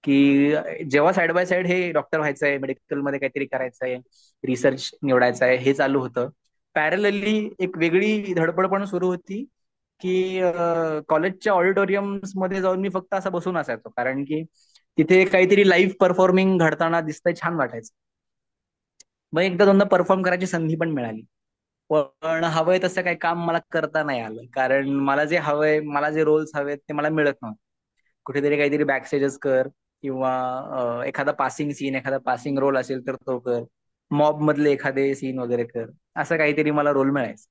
की जेव्हा साईड बाय साईड हे डॉक्टर व्हायचंय, मेडिकल मध्ये काहीतरी करायचंय, रिसर्च निवडायचा आहे, हे चालू होतं, पॅरलली एक वेगळी धडपड पण सुरू होती, की कॉलेजच्या ऑडिटोरियम्स मध्ये जाऊन मी फक्त असं बसून असायचो, कारण की तिथे काहीतरी लाईव्ह परफॉर्मिंग घडताना दिसतंय, छान वाटायचं. मग एकदा दोनदा परफॉर्म करायची संधी पण मिळाली, पण हवंय तसं काही काम मला करता नाही आलं, कारण मला जे हवंय, मला जे रोल्स हवेत ते मला मिळत नव्हते. कुठेतरी काहीतरी बॅकस्टेजच कर, किंवा एखादा पासिंग सीन, एखादा पासिंग रोल असेल तर तो कर, मॉब मधले एखादे सीन वगैरे कर, असं काहीतरी मला रोल मिळायचं.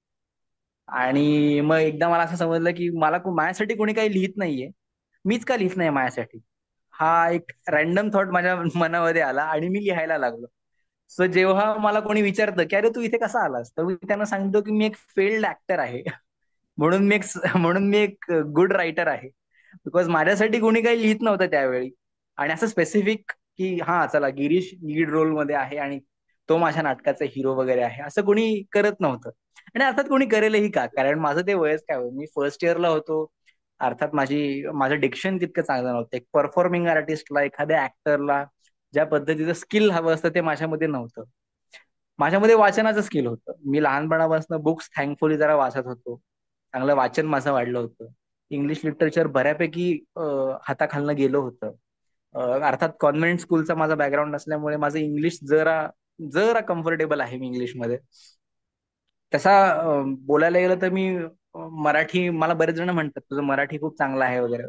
आणि मग एकदा मला असं समजलं की मला माझ्यासाठी कोणी काही लिहित नाहीये, मीच का लिहित नाही माझ्यासाठी, हा एक रॅन्डम थॉट माझ्या मनामध्ये आला आणि मी लिहायला लागलो. सो जेव्हा मला कोणी विचारतं की अरे तू इथे कसा आलास, तर मी त्यांना सांगतो की मी एक फेल्ड ऍक्टर आहे. म्हणून मी एक गुड रायटर आहे. बिकॉज माझ्यासाठी कोणी काही लिहित नव्हतं त्यावेळी. आणि असं स्पेसिफिक की हा चला गिरीश लीड रोल मध्ये आहे आणि तो माझ्या नाटकाचा हिरो वगैरे आहे, असं कोणी करत नव्हतं. आणि अर्थात कोणी करेलही का, कारण माझं ते वयच काय होतं, मी फर्स्ट इयरला होतो, अर्थात माझं डिक्शन तितकं चांगलं नव्हतं. एक परफॉर्मिंग आर्टिस्टला, एखाद्या ऍक्टरला ज्या पद्धतीचं स्किल हवं असतं ते माझ्यामध्ये नव्हतं. माझ्यामध्ये वाचनाचं स्किल होतं. मी लहानपणापासून बुक्स थँकफुली जरा वाचत होतो. चांगलं वाचन माझं वाढलं होतं. इंग्लिश लिटरेचर बऱ्यापैकी हाताखालनं गेलं होतं. अर्थात कॉन्व्हेंट स्कूलचा माझा बॅकग्राऊंड असल्यामुळे माझं इंग्लिश जरा जरा कम्फर्टेबल आहे मी इंग्लिशमध्ये. तसा बोलायला गेलं तर मी मराठी, मला बरेच जण म्हणतात तुझं मराठी खूप चांगलं आहे वगैरे.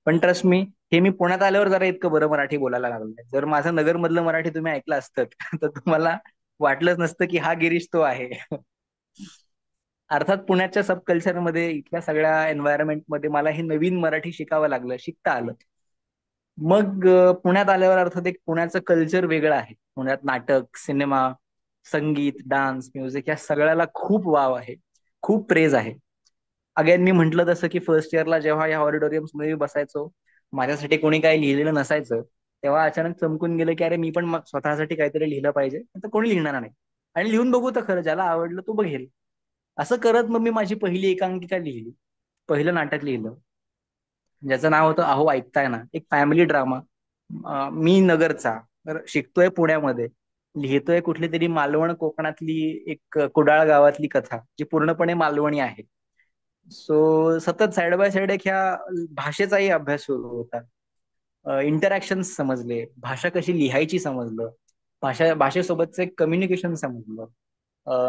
पण ट्रस्ट मी, हे मी पुण्यात आल्यावर जरा इतकं बरं मराठी बोलायला लागलोय. जर माझं नगरमधलं मराठी तुम्ही ऐकलं असतं तर तुम्हाला वाटलंच नसतं की हा गिरीश तो आहे. अर्थात पुण्याच्या सब कल्चरमध्ये, इथल्या सगळ्या एन्व्हायरमेंटमध्ये मला हे नवीन मराठी शिकावं लागलं, शिकता आलं. मग पुण्यात आल्यावर अर्थात एक पुण्याचं कल्चर वेगळं आहे. पुण्यात नाटक, सिनेमा, संगीत, डान्स, म्युझिक या सगळ्याला खूप वाव आहे, खूप प्रेज आहे. अगेन मी म्हंटल तसं की फर्स्ट इयरला जेव्हा या ऑडिटोरियम्स मध्ये बसायचो, माझ्यासाठी कोणी काही लिहिलेलं नसायचं, तेव्हा अचानक चमकून गेलं की अरे मी पण मग स्वतःसाठी काहीतरी लिहिलं पाहिजे. तर कोणी लिहिणार नाही, आणि लिहून बघू तर खरं, ज्याला आवडलं तो बघेल. असं करत मग मी माझी पहिली एकांकिका लिहिली, पहिलं नाटक लिहिलं, ज्याचं नाव होतं अहो ऐकताय ना. एक फॅमिली ड्रामा. मी नगरचा, तर शिकतोय पुण्यामध्ये, लिहितोय कुठली तरी मालवण कोकणातली एक कुडाळ गावातली कथा जी पूर्णपणे मालवणी आहे. सो सतत साइड बाय साइड एक ह्या भाषेचाही अभ्यास सुरू होता. इंटरॅक्शन समजले, भाषा कशी लिहायची समजलं, भाषेसोबतचं एक कम्युनिकेशन समजलं,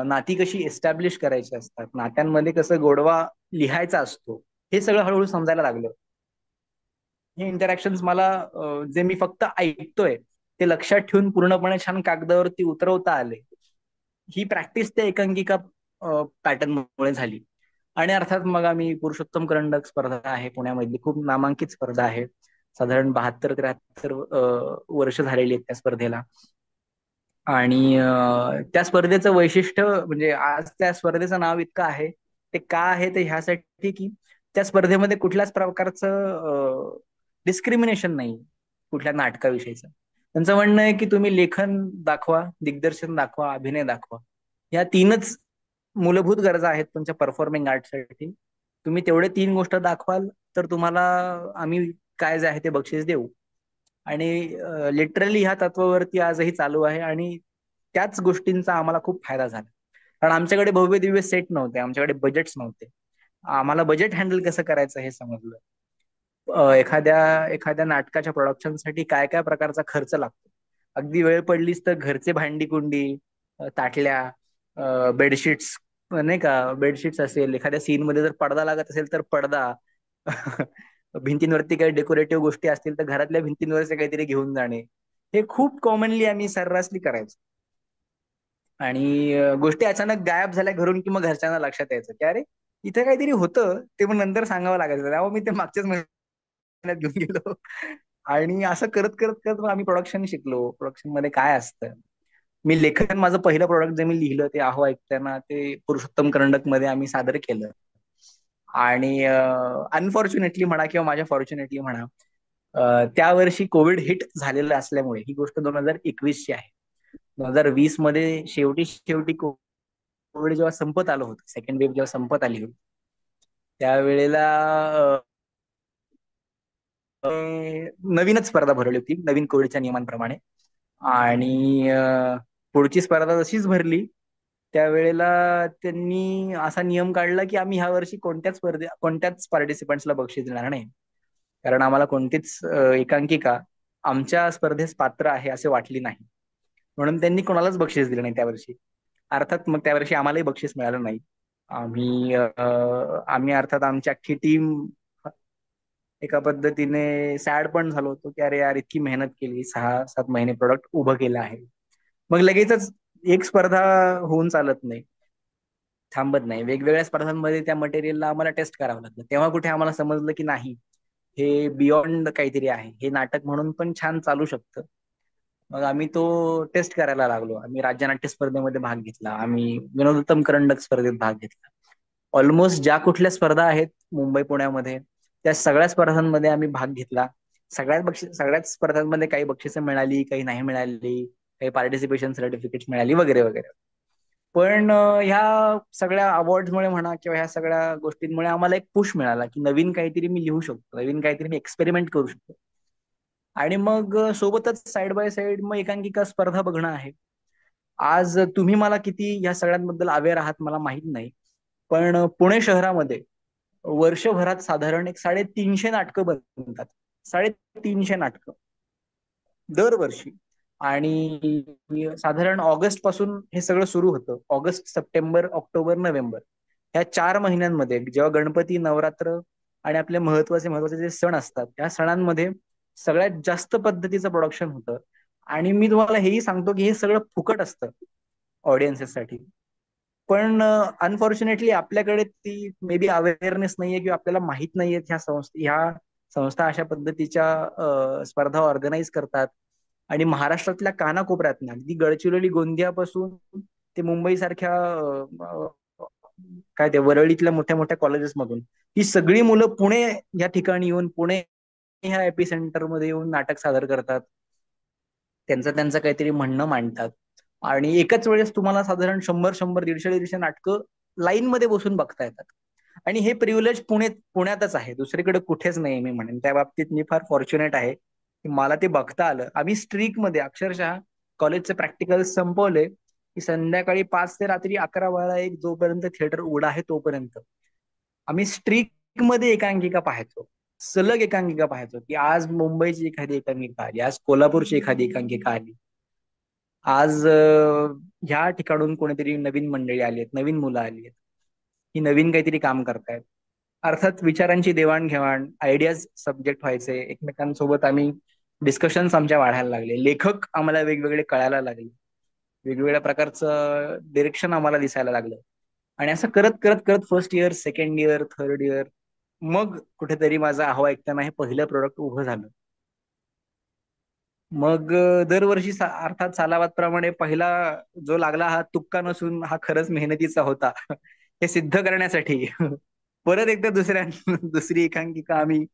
नाती कशी एस्टॅब्लिश करायची असतात, नात्यांमध्ये कसं गोडवा लिहायचा असतो, हे सगळं हळूहळू समजायला लागलं. हे इंटरॅक्शन्स मला जे मी फक्त ऐकतोय ते लक्षात ठेवून पूर्णपणे छान कागदावरती उतरवता आले. ही प्रॅक्टिस त्या एकांकिका पॅटर्न मुळे झाली. आणि अर्थात मग आम्ही पुरुषोत्तम करंडक स्पर्धा आहे पुण्यामधली, खूप नामांकित स्पर्धा आहे. साधारण 72-73 वर्ष झालेली आहेत त्या स्पर्धेला. आणि त्या स्पर्धेचं वैशिष्ट्य म्हणजे आज त्या स्पर्धेचं नाव इतकं आहे, ते का आहे ते ह्यासाठी की त्या स्पर्धेमध्ये कुठल्याच प्रकारचं डिस्क्रिमिनेशन नाही कुठल्या नाटकाविषयीचं. त्यांचं म्हणणं आहे की तुम्ही लेखन दाखवा, दिग्दर्शन दाखवा, अभिनय दाखवा, या तीनच मूलभूत गरजा आहेत तुमच्या परफॉर्मिंग आर्टसाठी. तुम्ही तेवढे तीन गोष्ट दाखवाल तर तुम्हाला आम्ही काय जे आहे ते बक्षीस देऊ. आणि लिटरली ह्या तत्वावरती आजही चालू आहे, आणि त्याच गोष्टींचा आम्हाला खूप फायदा झाला. कारण आमच्याकडे भव्य दिव्य सेट नव्हते, आमच्याकडे बजेट्स नव्हते. आम्हाला बजेट हँडल कसं करायचं हे समजलं. एखाद्या एखाद्या नाटकाच्या प्रोडक्शनसाठी काय काय प्रकारचा खर्च लागतो. अगदी वेळ पडलीच तर घरचे भांडी कुंडी, ताटल्या, बेडशीट्स, नाही का, बेडशीट्स असेल, एखाद्या सीन मध्ये जर पडदा लागत असेल तर पडदा, भिंतींवरती काही डेकोरेटिव्ह गोष्टी असतील तर घरातल्या भिंतींवरचे काहीतरी घेऊन जाणे, हे खूप कॉमनली आम्ही सर्रासली करायचो. आणि गोष्टी अचानक गायब झाल्या घरून की मग घरच्यांना लक्षात यायचं की अरे इथे काहीतरी होतं, ते मग नंतर सांगावं लागायचं, त्यामुळे मी ते मागच्याच महिन्यात घेऊन गेलो. आणि असं करत करत करत मग आम्ही प्रोडक्शन शिकलो, प्रोडक्शन मध्ये काय असतं. मी लेखन, माझं पहिलं प्रोडक्ट जे मी लिहिलं ते अहो ऐकताना, ते पुरुषोत्तम करंडक मध्ये आम्ही सादर केलं. आणि अनफॉर्च्युनेटली म्हणा किंवा माझ्या फॉर्च्युनेटली म्हणा, त्या वर्षी कोविड हिट झालेलं असल्यामुळे, ही गोष्ट 2021ची आहे, 2020 मध्ये शेवटी शेवटी कोविड जेव्हा संपत आलं होतं, सेकंड वेव्ह जेव्हा संपत आली होती, त्यावेळेला नवीनच स्पर्धा भरवली होती नवीन कोविडच्या नियमांप्रमाणे. आणि पुढची स्पर्धा तशीच भरली. त्यावेळेला त्यांनी असा नियम काढला की आम्ही ह्या वर्षी कोणत्याच पार्टिसिपंट्सला बक्षीस देणार नाही, कारण आम्हाला कोणतीच एकांकिका आमच्या स्पर्धेस पात्र आहे असे वाटली नाही. म्हणून त्यांनी कोणालाच बक्षीस दिलं नाही त्यावर्षी. अर्थात मग त्यावर्षी आम्हालाही बक्षीस मिळालं नाही. आम्ही अर्थात आमची अख्खी टीम एका पद्धतीने सॅड पण झालो होतो की अरे यार इतकी मेहनत केली, 6-7 महिने प्रोडक्ट उभं केलं आहे, मग लगेचच एक स्पर्धा होऊन चालत नाही, थांबत नाही. वेगवेगळ्या स्पर्धांमध्ये त्या मटेरियलला आम्हाला टेस्ट करावं लागलं. तेव्हा कुठे आम्हाला समजलं की नाही, हे बियॉन्ड काहीतरी आहे, हे नाटक म्हणून पण छान चालू शकतं. मग आम्ही तो टेस्ट करायला लागलो. आम्ही राज्य नाट्य स्पर्धेमध्ये भाग घेतला, आम्ही विनोदोत्तम करंडक स्पर्धेत भाग घेतला. ऑलमोस्ट ज्या कुठल्या स्पर्धा आहेत मुंबई पुण्यामध्ये, त्या सगळ्या स्पर्धांमध्ये आम्ही भाग घेतला. सगळ्याच स्पर्धांमध्ये काही बक्षिसं मिळाली, काही नाही मिळाली, काही पार्टिसिपेशन सर्टिफिकेट मिळाली वगैरे वगैरे. पण ह्या सगळ्या अवॉर्ड्समुळे म्हणा किंवा ह्या सगळ्या गोष्टींमुळे आम्हाला एक पुश मिळाला की नवीन काहीतरी मी लिहू शकतो, नवीन काहीतरी मी एक्सपेरिमेंट करू शकतो. आणि मग सोबतच साईड बाय साईड मग एकांकिका स्पर्धा बघणं आहे. आज तुम्ही मला किती या सगळ्यांबद्दल अवेअर आहात मला माहित नाही, पण पुणे शहरामध्ये वर्षभरात साधारण एक 350 नाटकं बनतात. 350 नाटकं दरवर्षी. आणि साधारण ऑगस्ट पासून हे सगळं सुरू होतं. ऑगस्ट, सप्टेंबर, ऑक्टोबर, नोव्हेंबर ह्या 4 महिन्यांमध्ये जेव्हा गणपती, नवरात्र आणि आपले महत्वाचे महत्वाचे जे सण असतात त्या सणांमध्ये सगळ्यात जास्त पद्धतीचं प्रोडक्शन होतं. आणि मी तुम्हाला हेही सांगतो की हे सगळं फुकट असतं ऑडियन्सेससाठी. पण अनफॉर्च्युनेटली आपल्याकडे ती मे बी अवेअरनेस नाहीये किंवा आपल्याला माहित नाहीये ह्या संस्था अशा पद्धतीच्या स्पर्धा ऑर्गनाईज करतात. आणि महाराष्ट्रातल्या कानाकोपऱ्यातनं अगदी गडचिरोली गोंदियापासून ते मुंबई सारख्या काय ते वरळीतल्या मोठ्या मोठ्या कॉलेजेस मधून ही सगळी मुलं पुणे या ठिकाणी येऊन, पुणे ह्या एपी सेंटर मध्ये येऊन नाटक सादर करतात. त्यांचं त्यांचं काहीतरी म्हणणं मांडतात. आणि एकाच वेळेस तुम्हाला साधारण 100 150 नाटकं लाईन मध्ये बसून बघता येतात. आणि हे प्रिव्हिलेज पुण्यातच आहे, दुसरीकडे कुठेच नाही मी म्हणेन. त्या बाबतीत मी फार फॉर्च्युनेट आहे की मला ते बघता आलं. आम्ही स्ट्रीक मध्ये अक्षरशः कॉलेजचे प्रॅक्टिकल संपवले की संध्याकाळी 5 ते रात्री 11 12 1 जोपर्यंत थिएटर उघडा आहे तोपर्यंत आम्ही स्ट्रीक मध्ये एकांकिका पाहायचो. सलग एकांकिका पाहायचो की आज मुंबईची एखादी एकांकिका आली, आज कोल्हापूरची एखादी एकांकिका आली, आज ह्या ठिकाणून कोणीतरी नवीन मंडळी आली आहेत, नवीन मुलं आली आहेत, ही नवीन काहीतरी काम करतायत. अर्थात विचारांची देवाणघेवाण, आयडियाज सब्जेक्ट व्हायचे एकमेकांसोबत. आम्ही डिस्कशन्स आमच्या वाढायला लागले, लेखक आम्हाला वेगवेगळे कळायला लागले, वेगवेगळ्या प्रकारचं डिरेक्शन आम्हाला दिसायला लागलं. आणि असं करत करत करत first year, second year, third year, मग कुठेतरी माझा अहवा ऐकताना हे पहिलं प्रोडक्ट उभं झालं. मग दरवर्षी अर्थात सालाबादप्रमाणे पहिला जो लागला हा तुक्का नसून हा खरंच मेहनतीचा होता हे सिद्ध करण्यासाठी परत एकदा दुसरी एकांकिका आम्ही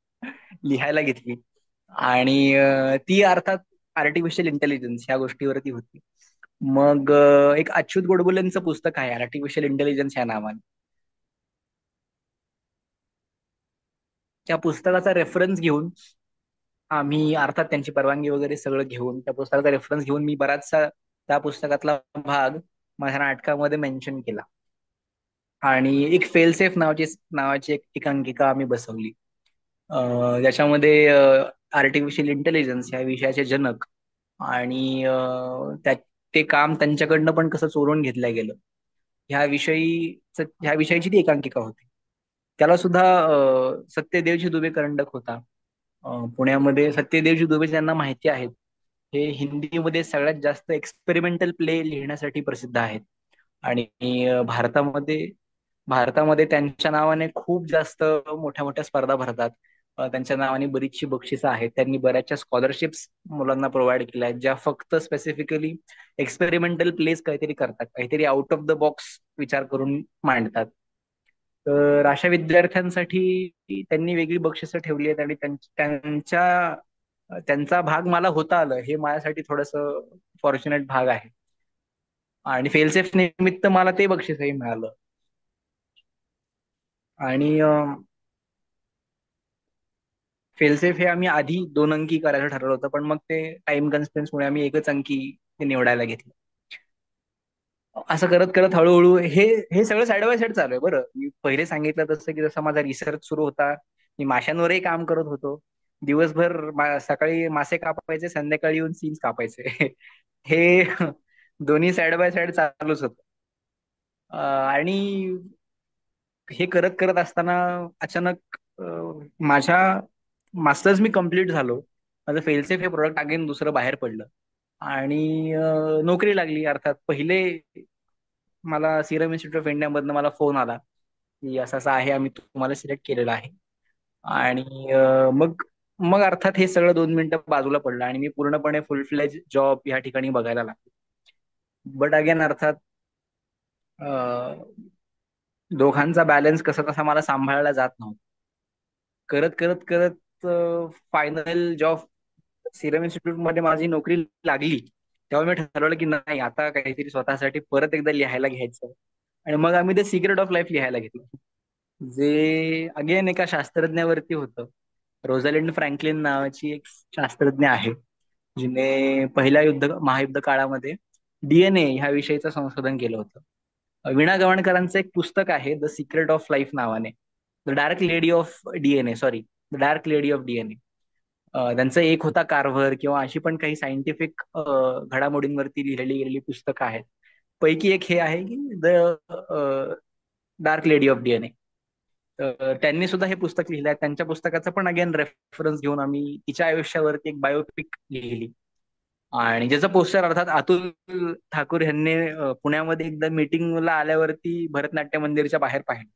लिहायला घेतली. आणि ती अर्थात आर्टिफिशियल इंटेलिजन्स ह्या गोष्टीवरती होती. मग एक अच्युत गोडबोलेंचं पुस्तक आहे आर्टिफिशियल इंटेलिजन्स या नावाने. त्या पुस्तकाचा रेफरन्स घेऊन आम्ही अर्थात त्यांची परवानगी वगैरे सगळं घेऊन त्या पुस्तकाचा रेफरन्स घेऊन मी बराचसा त्या पुस्तकातला भाग माझ्या नाटकामध्ये मेन्शन केला. आणि एक फेलसेफ नावाची एक एकांकिका आम्ही बसवली. ज्याच्यामध्ये आर्टिफिशियल इंटेलिजन्स ह्या विषयाचे जनक आणि ते काम त्यांच्याकडनं पण कसं चोरून घेतलं गेलं ह्या विषयीची ती एकांकिका होती. त्याला सुद्धा सत्यदेवजी दुबे करंडक होता. पुण्यामध्ये सत्यदेवजी दुबे ज्यांना माहिती आहेत हे हिंदीमध्ये सगळ्यात जास्त एक्सपेरिमेंटल प्ले लिहिण्यासाठी प्रसिद्ध आहेत. आणि भारतामध्ये त्यांच्या नावाने खूप जास्त मोठ्या मोठ्या स्पर्धा भरतात. त्यांच्या नावाने बरीचशी बक्षिसं आहेत. त्यांनी बऱ्याचशा स्कॉलरशिप्स मुलांना प्रोव्हाइड केल्या आहेत ज्या फक्त स्पेसिफिकली एक्सपेरिमेंटल प्लेस काहीतरी करतात, काहीतरी आउट ऑफ द बॉक्स विचार करून मांडतात. तर अशा विद्यार्थ्यांसाठी त्यांनी वेगळी बक्षिसं ठेवली आहेत. आणि त्यांचा भाग मला होता आलं हे माझ्यासाठी थोडंसं फॉर्च्युनेट भाग आहे. आणि फेलसेफ निमित्त मला ते बक्षीसही मिळालं. आणि फेलसेफ हे आम्ही आधी 2 अंकी करायचं ठरवलं होतं, पण मग ते टाइम कन्स्ट्रेंट्समुळे आम्ही एकच अंकी ते निवडायला घेतलं. असं करत करत हळूहळू हे हे सगळं साईड बाय साईड चालू आहे. बरं, मी पहिले सांगितलं तसं की जसा माझा रिसर्च सुरू होता मी माशांवरही काम करत होतो. दिवसभर सकाळी मासे कापायचे, संध्याकाळी येऊन सीन्स कापायचे हे दोन्ही साईड बाय साईड चालूच होतं. आणि हे करत करत असताना अचानक माझ्या मास्टर्स मी कम्प्लीट झालो. माझं फेलसेफ हे प्रोडक्ट अगेन दुसरं बाहेर पडलं. आणि नोकरी लागली. अर्थात पहिले मला सिरम इन्स्टिट्यूट ऑफ इंडिया मधनं मला फोन आला की असं असं आहे, आम्ही तुम्हाला सिलेक्ट केलेलं आहे. आणि मग मग अर्थात हे सगळं 2 मिनिटं बाजूला पडलं आणि मी पूर्णपणे फुल फ्लेज जॉब या ठिकाणी बघायला लागलो. बट अगेन अर्थात दोघांचा बॅलन्स कसा कसा मला सांभाळला जात नव्हता. करत करत करत फायनल जॉब सिरम इन्स्टिट्यूट मध्ये माझी नोकरी लागली. तेव्हा मी ठरवलं की नाही, आता काहीतरी स्वतःसाठी परत एकदा लिहायला घ्यायचं. आणि मग आम्ही ते सिक्रेट ऑफ लाईफ लिहायला घेतलं, जे अगेन एका शास्त्रज्ञावरती होतं. रोझालिंड फ्रँकलिन नावाची एक शास्त्रज्ञ आहे, जिने पहिल्या महायुद्ध काळामध्ये डीएनए ह्या विषयीचं संशोधन केलं होतं. वीणा गवाणकरांचं एक पुस्तक आहे द सिक्रेट ऑफ लाईफ नावाने. The dark lady of DNA, sorry, the dark lady of DNA. त्यांचं एक होता कार्व्हर, किंवा अशी पण काही सायंटिफिक घडामोडींवरती लिहिलेली गेलेली पुस्तकं आहेत. पैकी एक हे आहे की the dark lady of DNA. त्यांनी सुद्धा हे पुस्तक लिहिलंय. त्यांच्या पुस्तकाचं पण अगेन रेफरन्स घेऊन आम्ही तिच्या आयुष्यावरती एक बायोपिक लिहिली. आणि ज्याचं पोस्टर अर्थात अतुल ठाकूर यांनी पुण्यामध्ये एकदा मीटिंगला आल्यावरती भरतनाट्य मंदिरच्या बाहेर पाहिलं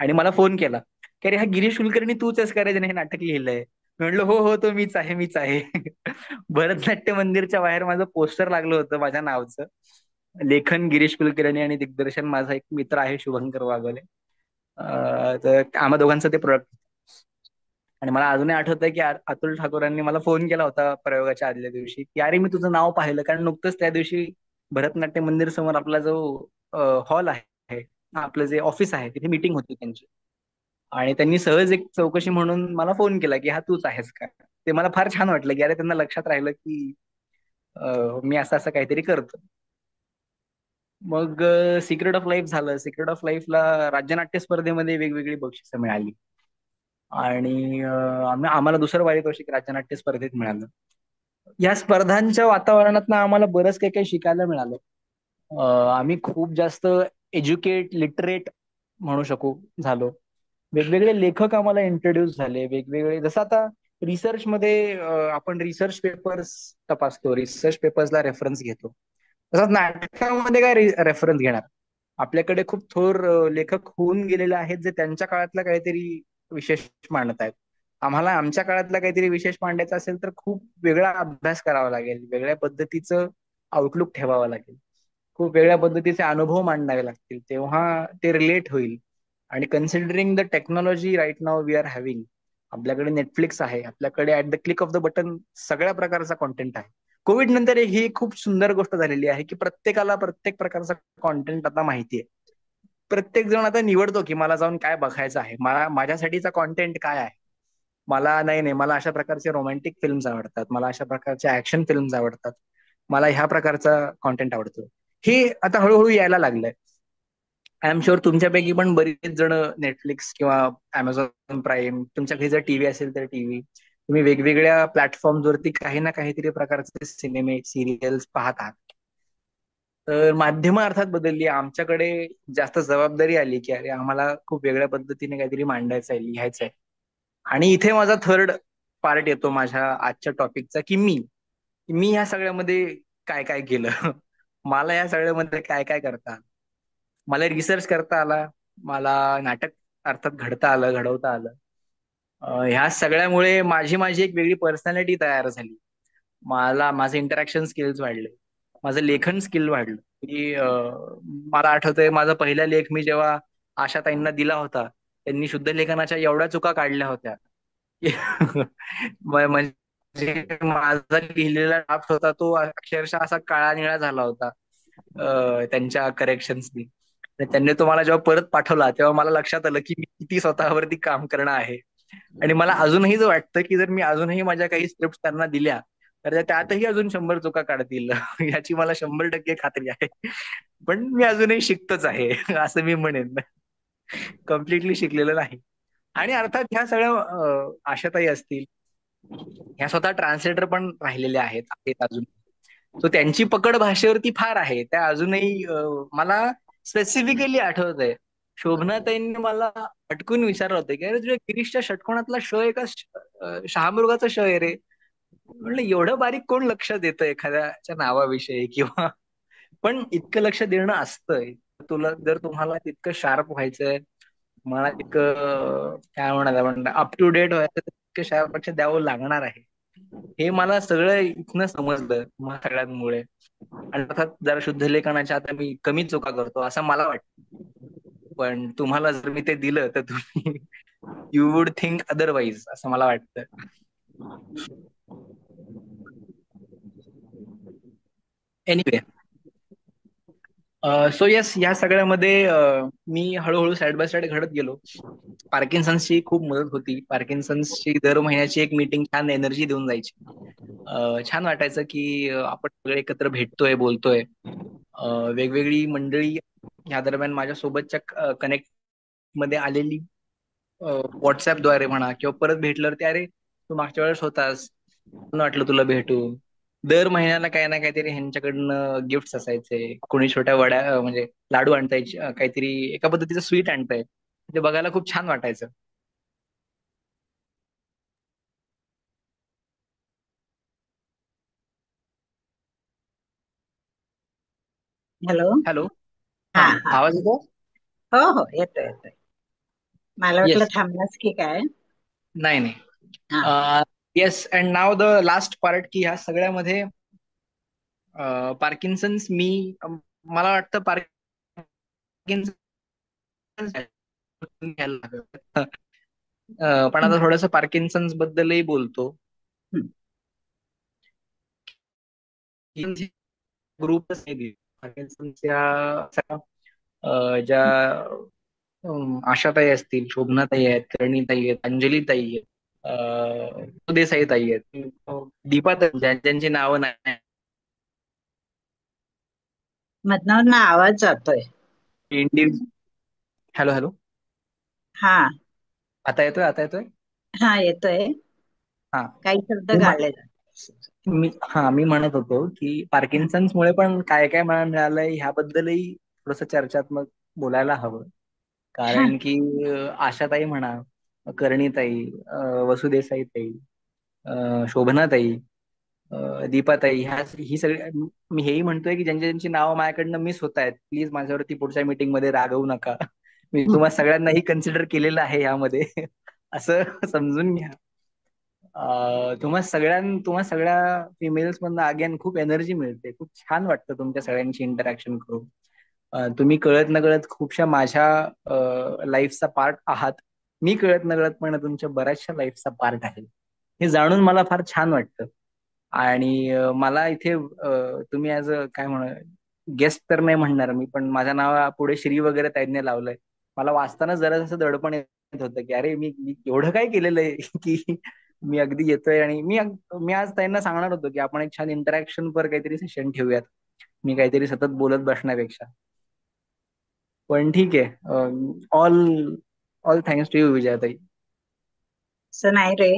आणि मला फोन केला की अरे, हा गिरीश कुलकर्णी तूच आहेस का रे, ज्याने हे नाटक लिहिलंय? मी म्हणलं हो हो, तो मीच आहे, मीच आहे. भरतनाट्य मंदिरच्या बाहेर माझं पोस्टर लागलं होतं माझ्या नावचं. लेखन गिरीश कुलकर्णी आणि दिग्दर्शन माझा एक मित्र आहे शुभंकर वाघोले. तर आम्हा दोघांचं ते प्रोडक्ट. आणि मला अजूनही आठवतंय की अतुल ठाकूरांनी मला फोन केला होता प्रयोगाच्या आदल्या दिवशी की अरे, मी तुझं नाव पाहिलं, कारण नुकतंच त्या दिवशी भरतनाट्य मंदिर समोर आपला जो हॉल आहे, आपलं जे ऑफिस आहे, तिथे मीटिंग होती त्यांची. आणि त्यांनी सहज एक चौकशी म्हणून मला फोन केला की हा तूच आहेस का. ते मला फार छान वाटलं की अरे, त्यांना लक्षात राहिलं की मी असं असं काहीतरी करतो. मग सिक्रेट ऑफ लाईफ झालं. सिक्रेट ऑफ लाईफला राज्यनाट्य स्पर्धेमध्ये वेगवेगळी बक्षिसं मिळाली. आणि आम्हाला दुसरं पारितोषिक राज्यनाट्य स्पर्धेत मिळालं. या स्पर्धांच्या वातावरणातनं आम्हाला बरंच काही काही शिकायला मिळालं. आम्ही खूप जास्त एज्युकेट, लिटरेट म्हणू शकू झालो. वेगवेगळे लेखक आम्हाला इंट्रोड्यूस झाले. वेगवेगळे, जसं आता रिसर्चमध्ये आपण रिसर्च पेपर्स तपासतो, रिसर्च पेपर्सला रेफरन्स घेतो, तसंच नाटकामध्ये काय रेफरन्स घेणार? आपल्याकडे खूप थोर लेखक होऊन गेलेले आहेत, जे त्यांच्या काळातला काहीतरी विशेष मांडत आहेत. आम्हाला आमच्या काळातला काहीतरी विशेष मांडायचा असेल तर खूप वेगळा अभ्यास करावा लागेल, वेगळ्या पद्धतीचं आउटलुक ठेवावं लागेल, खूप वेगळ्या पद्धतीचे अनुभव मांडावे लागतील, तेव्हा ते रिलेट होईल. आणि considering the technology right now we are having, आपल्याकडे नेटफ्लिक्स आहे, आपल्याकडे at the click of the button सगळ्या प्रकारचा कॉन्टेंट आहे. कोविड नंतर ही खूप सुंदर गोष्ट झालेली आहे की प्रत्येकाला प्रत्येक प्रकारचा कॉन्टेंट आता माहिती आहे. प्रत्येक जण आता निवडतो की मला जाऊन काय बघायचं आहे, मला माझ्यासाठीचा कॉन्टेंट काय आहे. मला नाही नाही, मला अशा प्रकारचे रोमॅन्टिक फिल्म्स आवडतात, मला अशा प्रकारच्या ऍक्शन फिल्म्स आवडतात, मला ह्या प्रकारचा कॉन्टेंट आवडतो. हे आता हळूहळू यायला लागलंय. आय एम शुअर तुमच्यापैकी पण बरेच जण नेटफ्लिक्स किंवा अमेझॉन प्राईम, तुमच्याकडे जर टीव्ही असेल तर टीव्ही, तुम्ही वेगवेगळ्या प्लॅटफॉर्मवरती काही ना काहीतरी प्रकारचे सिनेमे, सिरियल्स पाहत आहात. तर माध्यमं अर्थात बदलली. आमच्याकडे जास्त जबाबदारी आली की अरे, आम्हाला खूप वेगळ्या पद्धतीने काहीतरी मांडायचं आहे, लिहायचं आहे. आणि इथे माझा थर्ड पार्ट येतो माझ्या आजच्या टॉपिकचा, की मी ह्या सगळ्यामध्ये काय काय केलं. मला या सगळ्यामध्ये काय काय करता आलं. मला रिसर्च करता आला, मला नाटक अर्थात घडता आलं, घडवता आलं. ह्या सगळ्यामुळे माझी माझी एक वेगळी पर्सनॅलिटी तयार झाली. मला माझे इंटरॅक्शन स्किल्स वाढले, माझं लेखन स्किल वाढलं. की मला आठवतंय माझा पहिला लेख मी जेव्हा आशाताईंना दिला होता, त्यांनी शुद्ध लेखनाच्या एवढ्या चुका काढल्या होत्या की म्हणजे माझा लिहिलेला ड्राफ्ट होता तो अक्षरशः असा काळा निळा झाला होता त्यांच्या करेक्शन्सनी. त्यांनी तो मला जेव्हा परत पाठवला तेव्हा मला लक्षात आलं की मी किती स्वतःवरती काम करणं आहे. आणि मला अजूनही जो वाटतं की जर मी अजूनही माझ्या काही स्क्रिप्ट त्यांना दिल्या तर त्यातही अजून 100 चुका काढतील. याची मला 100% खात्री आहे. पण मी अजूनही शिकतच आहे असं मी म्हणेन. कम्प्लिटली शिकलेलं नाही. आणि अर्थात ह्या सगळ्या आशाताई असतील, ह्या स्वतः ट्रान्सलेटर पण राहिलेल्या आहेत अजून. सो त्यांची पकड भाषेवरती फार आहे. त्या अजूनही मला स्पेसिफिकली आठवतंय, शोभनाताईंनी मला अटकून विचारलं होतं की अरे, तुझ्या गिरीशच्या षटकोनातला श आहे का शहामृगाचा श आहे रे? म्हणलं एवढं बारीक कोण लक्ष देतं एखाद्याच्या नावाविषयी, किंवा पण इतकं लक्ष देणं असतंय. तुम्हाला तितकं शार्प व्हायचंय, मला तितकं काय म्हणतात आपण अप टू डेट व्हायचं, तितकं शार्प लक्ष द्यावं लागणार आहे. हे मला सगळं इथनं समजलं सगळ्यांमुळे. आणि अर्थात जरा शुद्ध लेखनाच्या आता मी कमी चुका करतो असं मला वाटतं. पण तुम्हाला जर मी ते दिलं तर तुम्ही यू वुड थिंक अदरवाईज असं मला वाटतं. एनिवे, सो येस, ह्या सगळ्यामध्ये मी हळूहळू साईड बाय साईड घडत गेलो. पार्किन्सन्सची खूप मदत होती. पार्किन्सन्सची दर महिन्याची एक मीटिंग छान एनर्जी देऊन जायची. छान वाटायचं की आपण सगळे एकत्र भेटतोय, बोलतोय. वेगवेगळी मंडळी ह्या दरम्यान माझ्या सोबतच्या कनेक्ट मध्ये आलेली, व्हॉट्सअपद्वारे म्हणा किंवा परत भेटल्यावरती, अरे तू मागच्या वेळेस होतास, छान वाटलं तुला भेटून. दर महिन्याला काही ना काहीतरी ह्यांच्याकडनं गिफ्ट्स असायचे. कोणी छोट्या वड्या, म्हणजे लाडू आणताय, काहीतरी एका पद्धतीचं स्वीट आणताय. ते बघायला खूप छान वाटायचं. हॅलो. हॅलो. हा हा, हा. आवाज येतो? हो हो, येतोय येतोय. मला वाटलं येस. थांबलास की काय. नाही नाही. हा. Yes, and now the last part, की ह्या सगळ्यामध्ये पार्किन्सन्स, मला वाटतं पार्किन्सन्स घ्यायला लागलं. पण आता थोडंसं पार्किन्सन्स बद्दलही बोलतो. हम्म. ग्रुपच नाही पार्किन्सन्सच्या ज्या आशाताई असतील, शोभनाताई आहेत, करणीताई आहेत, अंजलीताई आहेत, देसाई ताई आहेत, दीपाताई, ज्यांची नावं नाही. मधनं आवाज जातोय. Hello hello. हा आता येतोय, आता येतोय. हा, येतोय. हा. काही शब्द मी गाळले मी म्हणत होतो की पार्किन्सन्समुळे पण काय काय मला मिळालंय ह्याबद्दलही थोडस चर्चात्मक बोलायला हवं. हा. कारण की आशाताई म्हणा, करणीताई, वसुदेसाईताई, शोभनाताई, दीपाताई, ही सगळी, मी हेही म्हणतोय की ज्यांची ज्यांची नावं माझ्याकडनं मिस होत आहेत, प्लीज माझ्यावरती पुढच्या मीटिंग मध्ये रागवू नका. मी तुम्हा सगळ्यांनाही कन्सिडर केलेलं आहे यामध्ये. असं समजून घ्या. तुम्हा सगळ्या फिमेल्स मधनं अगेन खूप एनर्जी मिळते. खूप छान वाटतं तुमच्या सगळ्यांची इंटरॅक्शन करून. तुम्ही कळत न कळत खूपशा माझ्या लाईफचा पार्ट आहात. मी कळत न कळत पण तुमच्या बऱ्याचशा लाईफचा पार्ट आहे. हे जाणून मला फार छान वाटतं. आणि मला इथे तुम्ही ऍज अ काय गेस्ट तर नाही म्हणणार मी, पण माझ्या नावा पुढे श्री वगैरे त्यांनी लावलंय. मला वाचताना जरा जसं दडपण येत होतं की अरे मी एवढं काय केलेलं आहे की मी अगदी येतोय. आणि मी आज त्यांना सांगणार होतो की आपण एक छान इंटरॅक्शन पर काहीतरी सेशन ठेवूयात, मी काहीतरी सतत बोलत बसण्यापेक्षा. पण ठीक आहे. All all thanks to you, विजयाताई. असं नाही रे.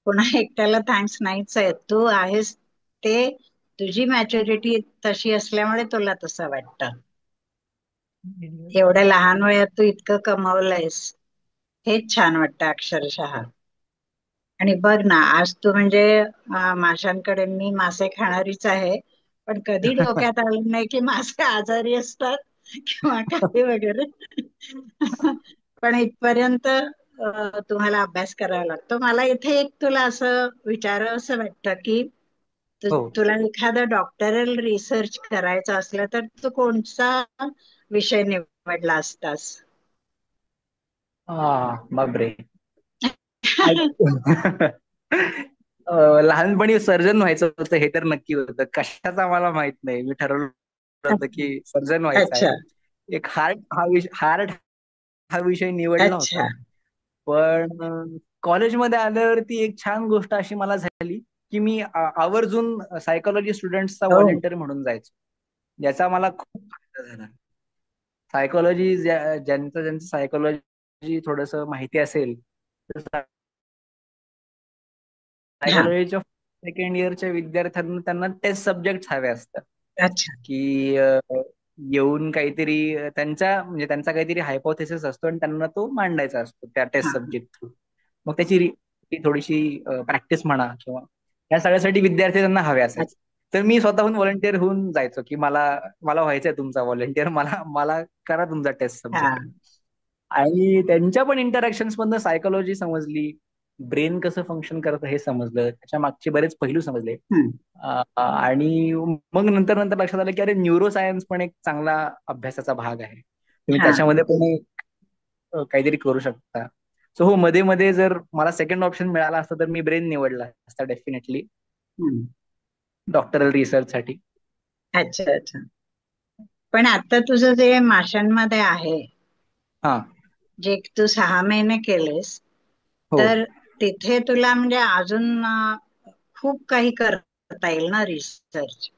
पुन्हा एकट्याला थँक्स नाहीच आहे. तू आहेस ते, तुझी मॅच्युरिटी तशी असल्यामुळे तुला तसं वाटतं. एवढ्या लहान वयात तू इतकं कमवलंयस, हेच छान वाटतं अक्षरशः. आणि बघ ना, आज तू म्हणजे माशांकडे, मी मासे खाणारीच आहे, पण कधी डोक्यात आलं नाही की मासे आजारी असतात किंवा काही वगैरे. पण इथपर्यंत तुम्हाला अभ्यास करावा लागतो. मला इथे एक तुला असं विचारावं असं वाटतं की हो. तुला एखादा डॉक्टरल रिसर्च करायचा असला तर तू कोणता विषय निवडला असतास? बापरे. लहानपणी सर्जन व्हायचं होतं हे तर नक्की होतं. कशाचा मला माहित नाही. मी ठरवलं होतं की सर्जन व्हायचं आहे. अच्छा एक हार्ट हा विषय निवडला होता. अच्छा. पण कॉलेजमध्ये आल्यावरती एक छान गोष्ट अशी मला झाली की मी आवर्जून सायकोलॉजी स्टुडंट्सचा हो. व्हॉलेंटिअर म्हणून जायचो. ज्याचा मला खूप फायदा झाला. सायकोलॉजी, ज्यांचं ज्यांचं सायकोलॉजी थोडस माहिती असेल, हा. सायकोलॉजीच्या सेकंड इयरच्या विद्यार्थ्यांना त्यांना टेस्ट सब्जेक्ट हवे असतात. अच्छा. की येऊन काहीतरी त्यांचा काहीतरी हायपोथेसिस असतो आणि त्यांना तो मांडायचा असतो त्या टेस्ट हा. Subject through. मग ती थोडीशी प्रॅक्टिस म्हणा किंवा या सगळ्यासाठी विद्यार्थी त्यांना हवे असायचे. तर मी स्वतःहून व्हॉलंटिअर होऊन जायचो की मला मला व्हायचंय तुमचा व्हॉलंटिअर, मला मला करा तुमचा टेस्ट हा. सब्जेक्ट. आणि त्यांच्या पण इंटरॅक्शन मधनं सायकोलॉजी समजली, ब्रेन कसं फंक्शन करतं हे समजलं, त्याच्या मागचे बरेच पैलू समजले. हम्म. आणि मग नंतर नंतर लक्षात आलं की अरे न्यूरो सायन्स पण एक चांगला अभ्यासाचा भाग आहे. तुम्ही हा. त्याच्यामध्ये पण काहीतरी करू शकता. सो हो, मध्ये मध्ये जर मला सेकंड ऑप्शन मिळाला असता तर मी ब्रेन निवडला असता डेफिनेटली हम्म. डॉक्टरल रिसर्च साठी. अच्छा अच्छा. पण आता तुझं जे माशांमध्ये आहे, हा. जे तू 6 महिने केलेस, हो तर तिथे तुला म्हणजे अजून खूप काही करता येईल ना रिसर्च.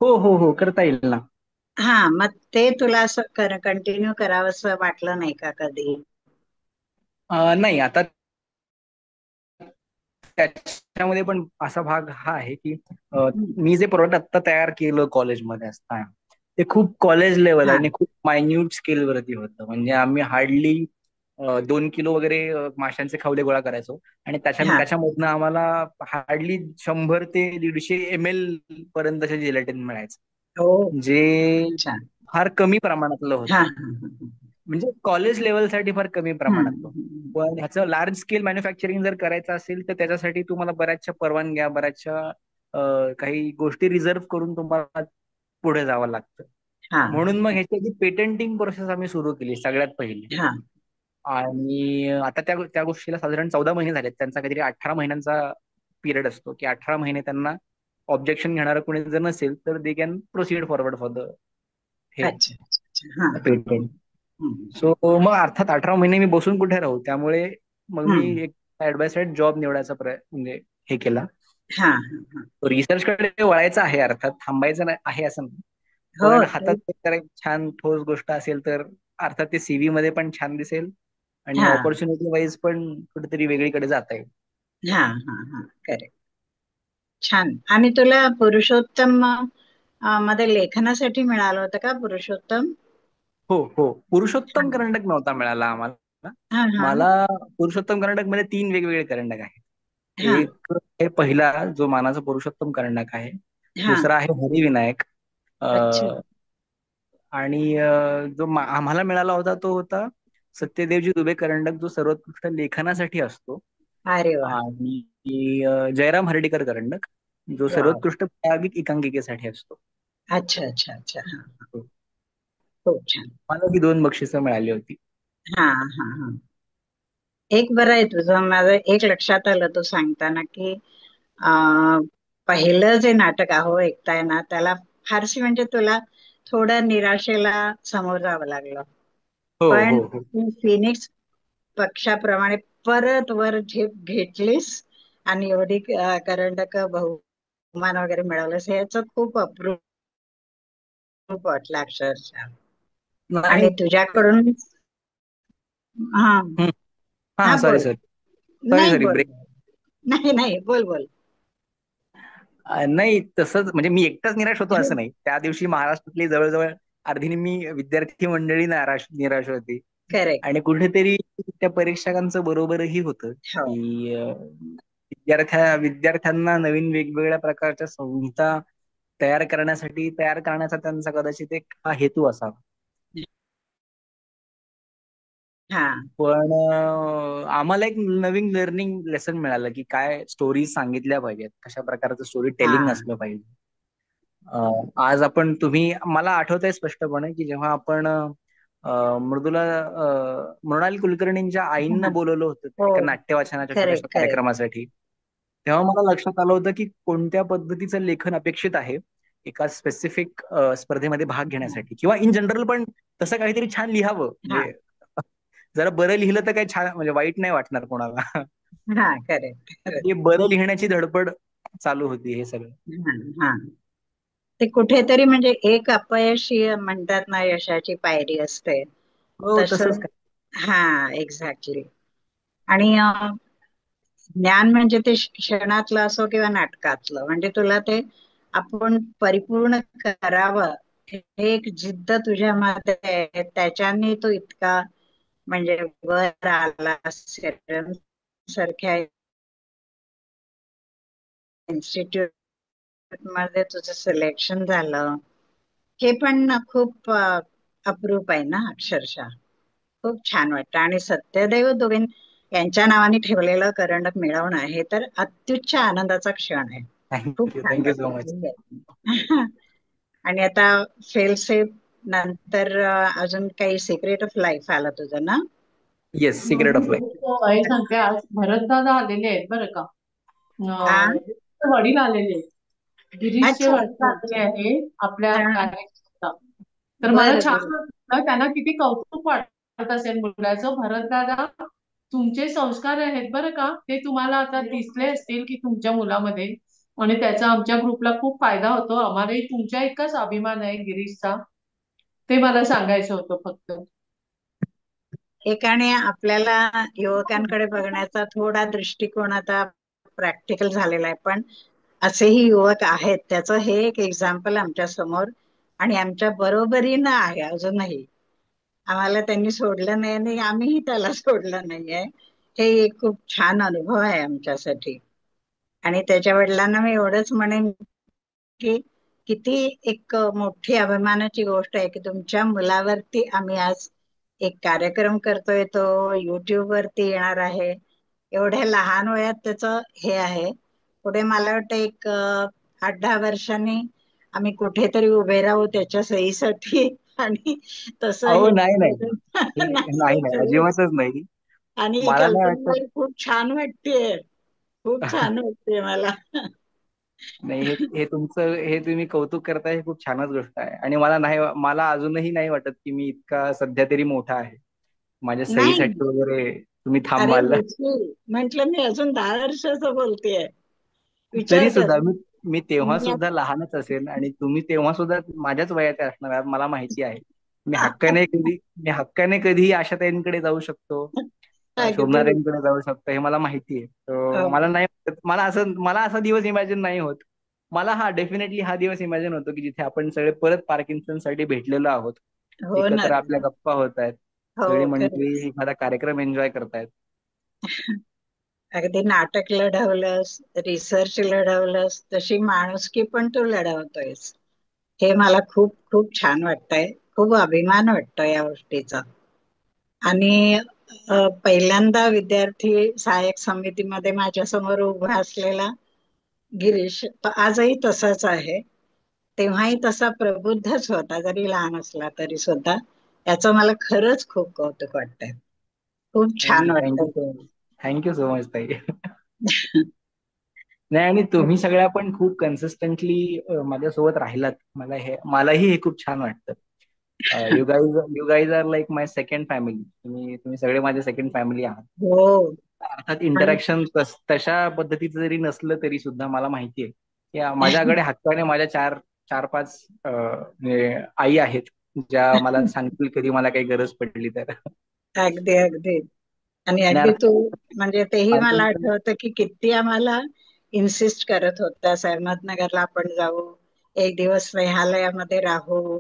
हो हो हो, करता येईल ना. हा, मग ते तुला असं कंटिन्यू करावंसं वाटलं नाही का कधी? नाही आता त्याच्यामध्ये पण असा भाग हा आहे की हम्म. मी जे प्रोडक्ट आता तयार केलं कॉलेजमध्ये असताना, ते खूप कॉलेज लेवल हा आणि खूप मायन्यूट स्केल वरती होतं. म्हणजे आम्ही हार्डली 2 किलो वगैरे माशांचे खवले गोळा करायचो, आणि हा. त्याच्यामधनं आम्हाला हार्डली 100 ते 150 ml पर्यंतचे जिलेटिन हो. मिळायचं, जे अच्छा. फार कमी प्रमाणातलं हा होतं. हा म्हणजे कॉलेज लेवलसाठी फार कमी प्रमाणातलं. हम्म. पण ह्याचं लार्ज स्केल मॅन्युफॅक्चरिंग जर करायचं असेल तर त्याच्यासाठी तुम्हाला बऱ्याचशा परवानग्या, बऱ्याचशा काही गोष्टी रिझर्व्ह करून तुम्हाला पुढे जावं लागतं. हा म्हणून मग ह्याची पेटंटिंग प्रोसेस आम्ही सुरू केली सगळ्यात पहिली. हा आणि आता त्या त्या गोष्टीला साधारण 14 महिने झालेत. त्यांचा काहीतरी 18 महिन्यांचा पिरियड असतो, की 18 महिने त्यांना ऑब्जेक्शन घेणारं कोणी जर नसेल तर they can proceed forward for the हे अच्छा अच्छा. हा. पेटंट. हम्म. सो मग अर्थात 18 महिने मी बसून कुठे राहू, त्यामुळे मग मी हम्म. एक साइड बाय साइड जॉब निवडायचा म्हणजे हे केला. हा हा. रिसर्च कडे वळायचं आहे, अर्थात थांबायचं नाही आहे असं नाही. हो पण ते. हातात जर एक छान ठोस गोष्ट असेल तर अर्थात ते सीव्ही मध्ये पण छान दिसेल, आणि हा ऑपॉर्च्युनिटी वाईज पण कुठेतरी वेगळीकडे जाता येईल. हा हा हा. करेक्ट. छान. आणि तुला पुरुषोत्तम मध्ये लेखनासाठी मिळालं होतं का पुरुषोत्तम? हो हो, हा पुरुषोत्तम करंडक नव्हता मिळाला आम्हाला. हा हा मला पुरुषोत्तम करंडक मध्ये 3 वेगवेगळे करंडक आहेत. हा एक आहे पहिला, जो मानाचा पुरुषोत्तम करंडक आहे. हा. दुसरा आहे हरिविनायक. अ, अच्छा. आणि जो आम्हाला मिळाला होता तो होता सत्यदेवजी दुबे करंडक, जो सर्वोत्कृष्ट लेखनासाठी असतो. अरे वा. आणि जयराम हर्डीकर करंडक, जो वा. सर्वोत्कृष्ट प्रायोगिक एकांकिकेसाठी असतो. अच्छा अच्छा अच्छा. हा. खूप छान. मला ही 2 बक्षिसं मिळाली होती. हा हा हा. एक बरं आहे तुझं, माझं एक लक्षात आलं तू सांगताना की अं, पहिलं जे नाटक आहो ऐकताय ना, त्याला फारशी म्हणजे तुला थोडं निराशेला समोर जावं लागलं. हो पण हो हो. तू फिनिक्स पक्षाप्रमाणे परत वर झेप घेतलीस आणि एवढी करंडक बहुमान वगैरे मिळवलंस, ह्याचं खूप अप्रूप वाटलं अक्षरशः. नाही. आणि तुझ्याकडून हा. हं. हा हा, सॉरी बोल. सॉरी. सॉरी नाही सॉरी, बोल ब्रेक. बोल. नाही नाही, बोल बोल. नाही, तसंच म्हणजे मी एकटाच निराश होतो असं नाही. त्या दिवशी महाराष्ट्रातली जवळजवळ अर्धी निम्मी विद्यार्थी मंडळी निराश होती. करेक्ट. आणि कुठेतरी त्या परीक्षकांचं बरोबरही होतं, हो. की विद्यार्थ्यांना नवीन वेगवेगळ्या प्रकारच्या संहिता तयार करण्याचा त्यांचा कदाचित एक हा हेतू असावा. हा पण आम्हाला एक नवीन लर्निंग लेसन मिळालं, की काय स्टोरीज सांगितल्या पाहिजेत, कशा प्रकारचं स्टोरी टेलिंग हा असलं पाहिजे. आज तुम्ही मला आठवतंय स्पष्टपणे, की जेव्हा आपण मृणाल कुलकर्णींच्या आईंना हा. बोलवलं होतं हो. एका नाट्यवाचनाच्या छोट्याशा करेक्ट करेक्ट. कार्यक्रमासाठी, तेव्हा मला लक्षात आलं होतं की कोणत्या पद्धतीचं लेखन अपेक्षित आहे एका स्पेसिफिक स्पर्धेमध्ये भाग घेण्यासाठी, किंवा इन जनरल पण तसं काहीतरी छान लिहावं. हा म्हणजे जरा बरं लिहिलं तर काही छान, म्हणजे वाईट नाही वाटणार कोणाला. हा. Correct correct. हे बरं लिहिण्याची धडपड चालू होती हे सगळं. हा हा. ते कुठेतरी म्हणजे एक अपयशी म्हणतात ना, यशाची पायरी असते हो, तस. तसंच काय. हा. एक्झॅक्टली. आणि ज्ञान म्हणजे ते शिक्षणातलं असो किंवा नाटकातलं, म्हणजे तुला ते आपण परिपूर्ण करावं, हे एक जिद्द तुझ्यामध्ये आहे. त्याच्याने तू इतका म्हणजे वर आला. सेरम सारख्या इन्स्टिट्यूट मध्ये तुझं सिलेक्शन झालं, हे पण खूप अप्रूप आहे ना अक्षरशः. खूप छान वाटतं. आणि सत्यदेव दुबे यांच्या नावाने ठेवलेलं करंडक मिळवणं हे तर अत्युच्च आनंदाचा क्षण आहे. खूप छान थँक्यू सो मच. वाटलं. आणि आता फेल सेफ नंतर अजून काही सिक्रेट ऑफ लाईफ आलं तुझं ना? Yes, secret of life. काय सांगते, आज भरत दादा आलेले आहेत बरं का. आ वडील आलेले आहेत. गिरीशचे अच्छा वर्ष अच्छा आले अच्छा. आहे आपल्या हा. कार्यक्रमाला. तर मला बरं छान बरं. वाटलं, त्यांना किती कौतुक वाटत असेल मुलाचं. भरत दादा, तुमचे संस्कार आहेत बरं का, ते तुम्हाला आता दिसले असतील की तुमच्या मुलामध्ये, आणि त्याचा आमच्या ग्रुपला खूप फायदा होतो. आम्हालाही तुमच्या इतकाच अभिमान आहे गिरीशचा. ते मला सांगायचं होतं फक्त. एकाने आपल्याला युवकांकडे बघण्याचा थोडा दृष्टिकोन आता प्रॅक्टिकल झालेला आहे, पण असेही युवक आहेत, त्याचं हे एक एक्झाम्पल आमच्या समोर आणि आमच्या बरोबरीनं आहे अजूनही. आम्हाला त्यांनी सोडलं नाही आणि आम्हीही त्याला सोडलं नाहीये. हे एक खूप छान अनुभव आहे आमच्यासाठी. आणि त्याच्या वडिलांना मी एवढंच म्हणेन की किती एक मोठी अभिमानाची गोष्ट आहे की तुमच्या मुलावरती आम्ही आज एक कार्यक्रम करतोय, तो युट्यूब वरती येणार आहे. एवढ्या लहान वयात त्याचं हे आहे. पुढे मला वाटतं एक 8-10 वर्षांनी आम्ही कुठेतरी उभे राहू त्याच्या सहीसाठी आणि तसं अहो हे नाही नाही नाही नाही नाही, खरंच. अजिबातच नाही. आणि ही मला नाही कल्पना वाटत. मला खूप छान वाटतेय. खूप छान वाटतेय मला. नाही, हे तुमचं, हे तुम्ही कौतुक करताय, हे खूप छानच गोष्ट आहे. आणि मला अजूनही नाही वाटत की मी इतका सध्या तरी मोठा आहे. माझ्या नाही. सहीसाठी वगैरे तुम्ही अरे थांबाल. म्हंटल मी अजून 10 वर्षाचं बोलतेय. विचार तरी कर. सुद्धा मी तेव्हा मी सुद्धा लहानच असेन आणि तुम्ही तेव्हा सुद्धा माझ्याच वयाचे असणार आहात, मला माहिती आहे. मी हक्काने कधी मी हक्काने कधीही आशाताईंकडे जाऊ शकतो, अगदी. शोभनाताईंकडे जाऊ शकतो, हे मला माहिती आहे. मला हो. नाही वाटत- मला असा दिवस इमॅजिन नाही होत. मला डेफिनेटली हा दिवस इमॅजिन होतो की जिथे आपण सगळे परत पार्किन्सन साठी भेटलेलो आहोत, हो ना. एकत्र आपल्या गप्पा होत आहेत, हो सगळी मंडळी खरंच. एखादा कार्यक्रम एन्जॉय करतायत. अगदी नाटक लढवलंस, रिसर्च लढवलंस, तशी माणुसकी पण तू लढवतोयस. हे मला खूप खूप छान वाटतंय. खूप अभिमान वाटतोय या गोष्टीचा. आणि पहिल्यांदा विद्यार्थी सहाय्यक समितीमध्ये माझ्या समोर उभा असलेला गिरीश तो आजही तसाच आहे. तेव्हाही तसा प्रबुद्धच होता, जरी लहान असला तरी सुद्धा. याचं मला खरंच खूप कौतुक वाटतंय. खूप छान थँक्यू थँक्यू वाटतंय. So much. Thank you so much ताई. नाही, आणि तुम्ही सगळ्या पण खूप कन्सिस्टंटली माझ्यासोबत राहिलात. मलाही हे खूप छान वाटतं. You guys are like my second family. तुम्ही सगळे माझे सेकंड फॅमिली आहात. हो. अर्थात आणि इंटरॅक्शन तशा पद्धतीचं जरी नसलं तरी सुद्धा मला माहिती आहे की माझ्याकडे हक्काने माझ्या चार चार पाच म्हणजे आई आहेत, ज्या मला सांगतील कधी मला काही गरज पडली तर. अगदी अगदी. आणि आणि अगदी तू म्हणजे तेही मला पार्किन्सन. आठवतं की किती आम्हाला इन्सिस्ट करत होता अहमदनगरला आपण जाऊ, एक दिवस स्नेहालयामध्ये राहू.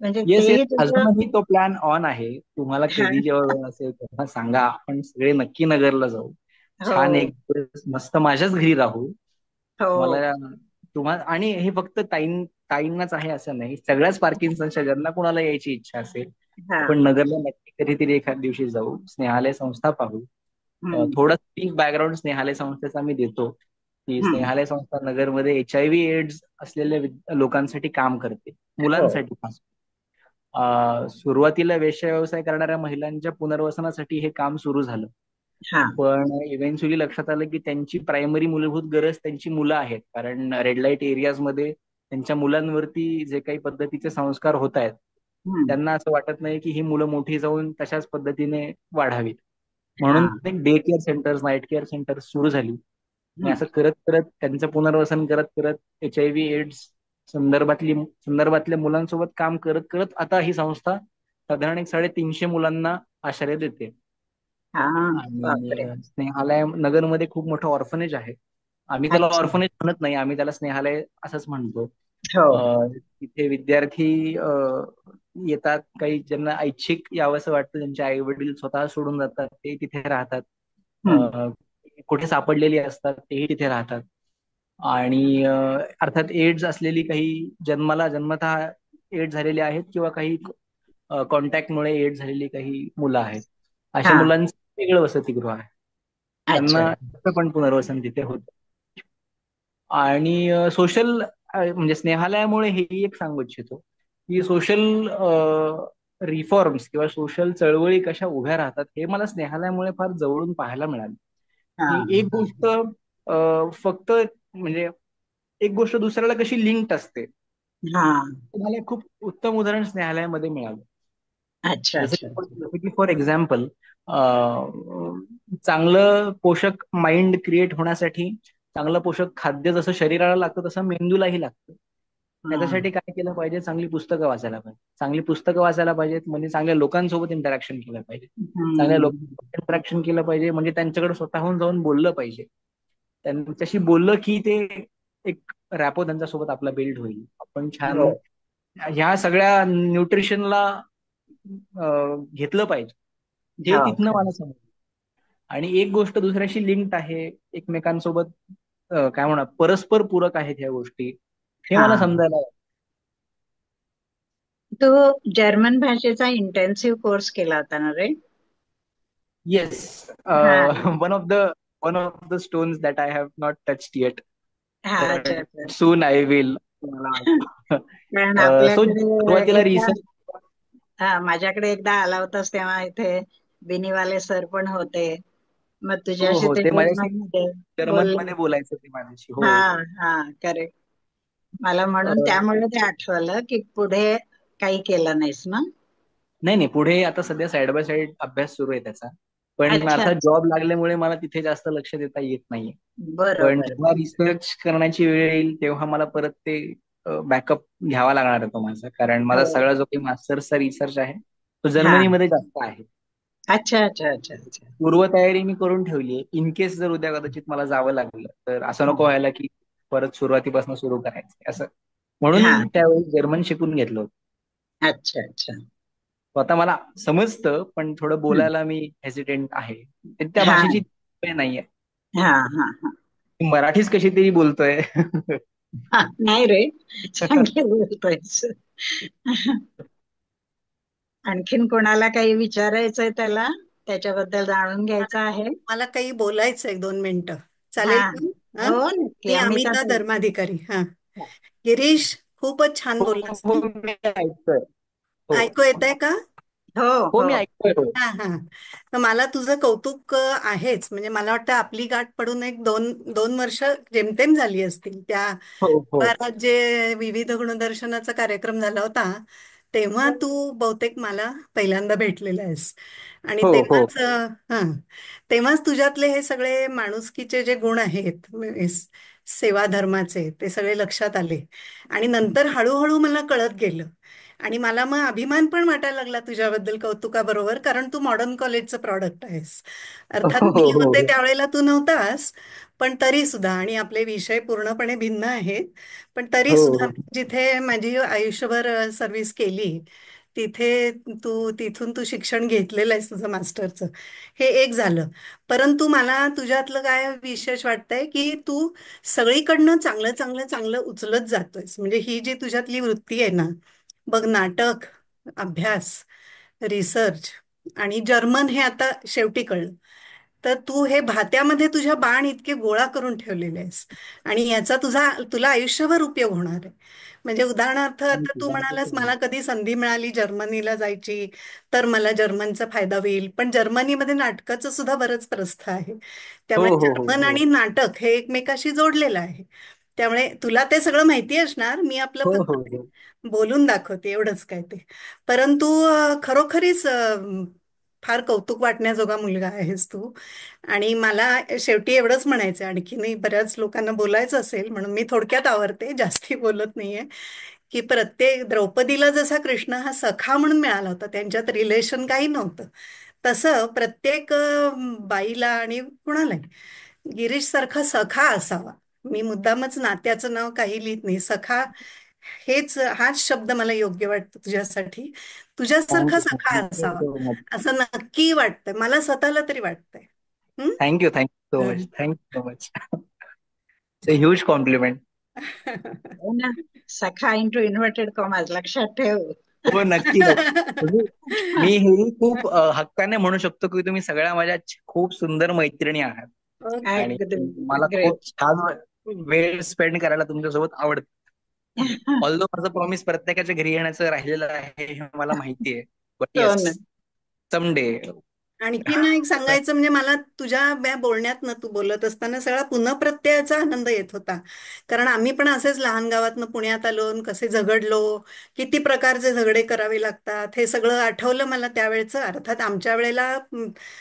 म्हणजे येस येस, तेही तुझं. अजूनही तो प्लॅन ऑन आहे. तुम्हाला हा. कधी जेव्हा वेळ असेल तेव्हा सांगा, आपण सगळे नक्की नगरला जाऊ. छान हो. एक दिवस मस्त माझ्याच घरी राहू. हो. मला तुम्हाला, आणि हे फक्त ताईंनाच आहे असं नाही, सगळ्याच पार्किन्सनच्या ज्यांना कोणाला यायची इच्छा असेल, हा. आपण नगरला नक्की कधीतरी एखाद दिवशी जाऊ, स्नेहालय संस्था पाहू. हम्म. थोडं बॅकग्राऊंड स्नेहालय संस्थेचा मी देतो की हम्म. स्नेहालय संस्था नगरमध्ये HIV एड्स असलेल्या लोकांसाठी काम करते, हो. मुलांसाठी खास. सुरुवातीला वेश्या व्यवसाय करणाऱ्या महिलांच्या पुनर्वसनासाठी हे काम सुरू झालं. हा. पण इव्हेंच्युअली लक्षात आलं की त्यांची प्रायमरी मूलभूत गरज त्यांची मुलं आहेत, कारण रेड लाईट एरियाजमध्ये त्यांच्या मुलांवरती जे काही पद्धतीचे संस्कार होत आहेत, हम्म. त्यांना असं वाटत नाही की ही मुलं मोठी जाऊन तशाच पद्धतीने वाढावीत. हा. म्हणून day care centres, night care centres सुरू झाली. आणि हम्म. असं करत करत त्यांचं पुनर्वसन करत करत HIV एड्स संदर्भातल्या मुलांसोबत काम करत करत आता ही संस्था साधारण 350 मुलांना आश्रय देते. हा. आणि बापरे. स्नेहालय नगरमध्ये खूप मोठं ऑर्फनेज आहे. आम्ही त्याला अच्छा. ऑर्फनेज म्हणत नाही, आम्ही त्याला स्नेहालय असंच म्हणतो. हो. तिथे विद्यार्थी येतात, काही ज्यांना ऐच्छिक यावंसं वाटतं, ज्यांचे आई वडील स्वतः सोडून जातात, ते तिथे राहतात. हम्म. अ, कुठे सापडलेली असतात तेही तिथे राहतात. आणि अर्थात एड्स असलेली, काही जन्मतः एड्स झालेली आहेत किंवा काही कॉन्टॅक्टमुळे एड्स झालेली काही मुलं आहेत. अशा हा. मुलांचं वेगळं वसतिगृह आहे. अच्छा. त्यांना त्याचं पण पुनर्वसन तिथे होतं. आणि सोशल, म्हणजे स्नेहालयामुळे हेही एक सांगू इच्छितो की सोशल रिफॉर्म्स किंवा सोशल चळवळी कशा उभ्या राहतात, हे मला स्नेहालयामुळे फार जवळून पाहायला मिळालं. हा. की एक गोष्ट फक्त म्हणजे एक गोष्ट दुसऱ्याला कशी लिंक्ड असते. हा. तुम्हाला खूप उत्तम उदाहरण स्नेहालयामध्ये मिळालं. अच्छा जसं अच्छा. की फॉर एक्झाम्पल, चांगलं पोषक माइंड क्रिएट होण्यासाठी चांगलं पोषक खाद्य जसं शरीराला लागतं तसं मेंदूलाही लागतं. हा. त्याच्यासाठी काय केलं पाहिजे? चांगली पुस्तकं वाचायला पाहिजे. चांगली पुस्तकं वाचायला पाहिजेत म्हणजे चांगल्या लोकांसोबत इंटरॅक्शन केलं पाहिजे. चांगल्या हम्म. लोकांसोबत इंटरॅक्शन केलं पाहिजे म्हणजे त्यांच्याकडे स्वतःहून जाऊन बोललं पाहिजे. त्यांच्याशी बोललं की ते एक रॅपो त्यांच्यासोबत आपला बिल्ड होईल. आपण छान हो. ह्या सगळ्या न्यूट्रिशनला घेतलं पाहिजे. हे हो तिथनं मला खरं. समजलं. आणि एक गोष्ट दुसऱ्याशी लिंक्ड आहे, एकमेकांसोबत काय म्हणा परस्पर पूरक आहेत ह्या गोष्टी, हे हा. मला समजायला. तो जर्मन भाषेचा इंटेन्सिव्ह कोर्स केला होता ना रे? येस. हा. One of the one of the stones that I have not touched eight, हा. अच्छा बट अच्छा. सून आय विल. कारण सो आपल्याकडे सुरुवातीला एकदा, रिसर्च. हा माझ्याकडे एकदा आला होतास तेव्हा इथे बिनीवाले सर पण होते. मग हो तुझ्याशी हो, ते ते माझ्याशी जर्मन मध्ये जर्मन बोलले. मध्ये बोलायचं ते माझ्याशी. हो. हा. हा करेक्ट. मला म्हणून त्यामुळे ते आठवलं की पुढे काही केलं नाहीस ना? नाही नाही, पुढे आता सध्या साईड बाय साईड अभ्यास सुरू आहे त्याचा. पण अच्छा अर्थात अच्छा. जॉब लागल्यामुळे मला तिथे जास्त लक्ष देता येत नाहीये. पण बरोबर. जेव्हा रिसर्च करण्याची वेळ येईल तेव्हा मला परत ते बॅकअप घ्यावा लागणार आहे तो माझा. कारण माझा हो. सगळा जो काही मास्टर्सचा रिसर्च आहे तो हा. जर्मनीमध्ये जास्त आहे. अच्छा अच्छा अच्छा अच्छा. पूर्वतयारी मी करून ठेवली आहे. इन केस जर उद्या कदाचित मला जावं लागलं तर असं नको व्हायला की परत सुरुवातीपासून सुरू करायचं असं. हा. म्हणून त्यावेळी जर्मन शिकून घेतलं होतं. अच्छा अच्छा. तो आता मला समजतं पण थोडं हम्म. बोलायला मी हेसिडेंट आहे. त्या हा भाषेची सवय नाहीये. हा हा हा. मराठीच कशी तरी बोलतोय. हा, नाही रे, चांगले बोलतोयस. आणखीन कोणाला काही विचारायचंय त्याला, त्याच्याबद्दल जाणून घ्यायचं आहे? मला काही बोलायचं एक 2 मिनिटं, हा. चालेल का? हा, हो नक्की, मी अमिता अमिता ताई. धर्माधिकारी. हा, गिरीश, खूपच छान हो बोललास हो, तू. मी ऐकतोय. हो ऐकू येत आहे का? हो हो, हो. मी ऐकतोय. हो हा हा. तर मला तुझं कौतुक आहेच. म्हणजे मला वाटतं आपली गाठ पडून एक दोन 2 वर्ष जेमतेम झाली असतील. त्या हो हो भारत जे विविध गुणदर्शनाचा कार्यक्रम झाला होता तेव्हा तू बहुतेक मला पहिल्यांदा भेटलेला आहेस. आणि हो हो तेव्हाच तुझ्यातले हे सगळे माणुसकीचे जे गुण आहेत, म्हणजे सेवा धर्माचे, ते सगळे लक्षात आले. आणि नंतर हळूहळू मला कळत गेलं. आणि मला मग अभिमान पण वाटायला लागला तुझ्याबद्दल कौतुकाबरोबर, कारण तू मॉडर्न कॉलेजचं प्रॉडक्ट आहेस. अर्थात हो मी हो होते त्यावेळेला तू नव्हतास, पण तरी सुद्धा, आणि आपले विषय पूर्णपणे भिन्न आहेत, पण तरी हो सुद्धा हो. मी जिथे माझी आयुष्यभर सर्व्हिस केली तिथे तिथून तू शिक्षण घेतलेलं आहेस तुझं मास्टरचं, हे एक झालं. परंतु मला तुझ्यातलं काय विशेष वाटतंय की तू सगळीकडनं चांगलं चांगलं चांगलं उचलत जातोयस. म्हणजे ही जी तुझ्यातली वृत्ती आहे ना, बघ, नाटक, अभ्यास, रिसर्च आणि जर्मन, हे आता शेवटी कळलं. तर तू हे भात्यामध्ये तुझ्या बाण इतके गोळा करून ठेवलेले आहेस, आणि याचा तुला आयुष्यभर उपयोग होणार आहे. म्हणजे उदाहरणार्थ, आता थँक्यू तू थँक्यू म्हणालास सो मला मच. कधी संधी मिळाली जर्मनीला जायची तर मला जर्मनचा फायदा होईल, पण जर्मनीमध्ये नाटकाचं सुद्धा बरंच प्रस्थ आहे. हो त्यामुळे हो हो जर्मन हो आणि नाटक हे एकमेकाशी जोडलेलं आहे. त्यामुळे तुला ते सगळं माहिती असणार, मी आपलं हो फक्त हो हो. बोलून दाखवते एवढंच काय ते. परंतु खरोखरीच फार कौतुक वाटण्याजोगा मुलगा आहेस तू. आणि मला शेवटी एवढंच म्हणायचं, आणखीनही बऱ्याच लोकांना बोलायचं असेल म्हणून मी थोडक्यात आवरते, जास्ती बोलत नाहीये, की प्रत्येक द्रौपदीला जसा कृष्ण हा सखा म्हणून मिळाला होता, त्यांच्यात रिलेशन काही नव्हतं, तसं प्रत्येक बाईला आणि कुणालाही गिरीश सारखा सखा असावा. मी मुद्दामच नात्याचं नाव काही लिहित नाही, सखा हाच शब्द मला योग्य वाटतो तुझ्यासाठी. तुझ्यासारखा थँक्यू सखा थँक्यू असावा सो मच. असं नक्की वाटतंय मला, स्वतःला तरी वाटतंय. Thank you thank you so much. हं? Thank you so much. It's a huge compliment. हो ना, सखा इंटू इन्व्हर्टेड कॉमाज, लक्षात ठेव. हो नक्की नक्की. म्हणजे मी हेही खूप हक्काने म्हणू शकतो की तुम्ही सगळ्या माझ्या खूप सुंदर मैत्रिणी आहात. ओके. आणि मला ग्रेट. खूप छान वेळ स्पेंड करायला तुमच्यासोबत आवडतं. ऑल्दो माझं प्रॉमिस प्रत्येकाच्या घरी येण्याचं राहिलेलं आहे हे मला माहिती आहे. बट हो येस, ना. समडे आणखीन एक सांगायचं म्हणजे मला तुझ्या बोलण्यातनं तू बोलत असताना सगळा पुनःप्रत्ययाचा आनंद येत होता. कारण आम्ही पण असेच लहान गावातनं पुण्यात आलो आणि कसे झगडलो, किती प्रकारचे झगडे करावे लागतात हे सगळं आठवलं मला त्यावेळेचं. अर्थात आमच्या वेळेला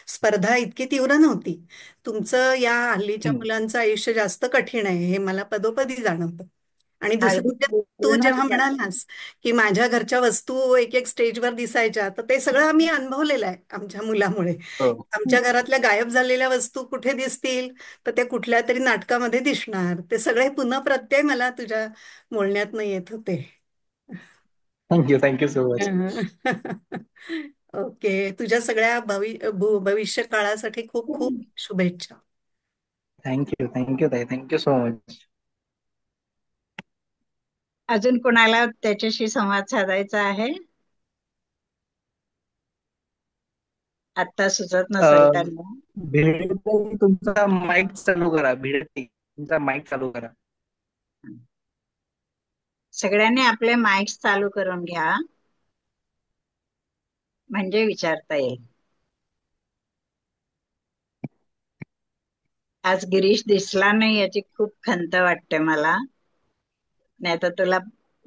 स्पर्धा इतकी तीव्र नव्हती. तुमचं या हल्लीच्या हम्म. मुलांचं आयुष्य जास्त कठीण आहे हे मला पदोपदी जाणवतं. आणि दुसरं अगदी म्हणजे तू पूर्ण जेव्हा म्हणालास की माझ्या घरच्या वस्तू एक एक स्टेजवर दिसायच्या, तर ते सगळं आम्ही अनुभवलेलं आहे आमच्या मुलामुळे. हो. आमच्या घरातल्या गायब झालेल्या वस्तू कुठे दिसतील, तर त्या कुठल्या तरी नाटकामध्ये दिसणार. ते सगळे पुन्हा प्रत्यय मला तुझ्या बोलण्यातनं येत होते. Thank you so much. ओके. तुझ्या सगळ्या भविष्य काळासाठी खूप खूप शुभेच्छा. थँक्यू ताई, थँक्यू सो मच. अजून कोणाला त्याच्याशी संवाद साधायचा आहे? आता सुचत नसेल त्यांना. भिडे तुमचा माईक चालू करा. भिडे तुमचा माईक चालू करा. सगळ्यांनी आपले माइक्स चालू करून घ्या, म्हणजे विचारता येईल. आज गिरीश दिसला नाही याची खूप खंत वाटते मला. नाही तर तुला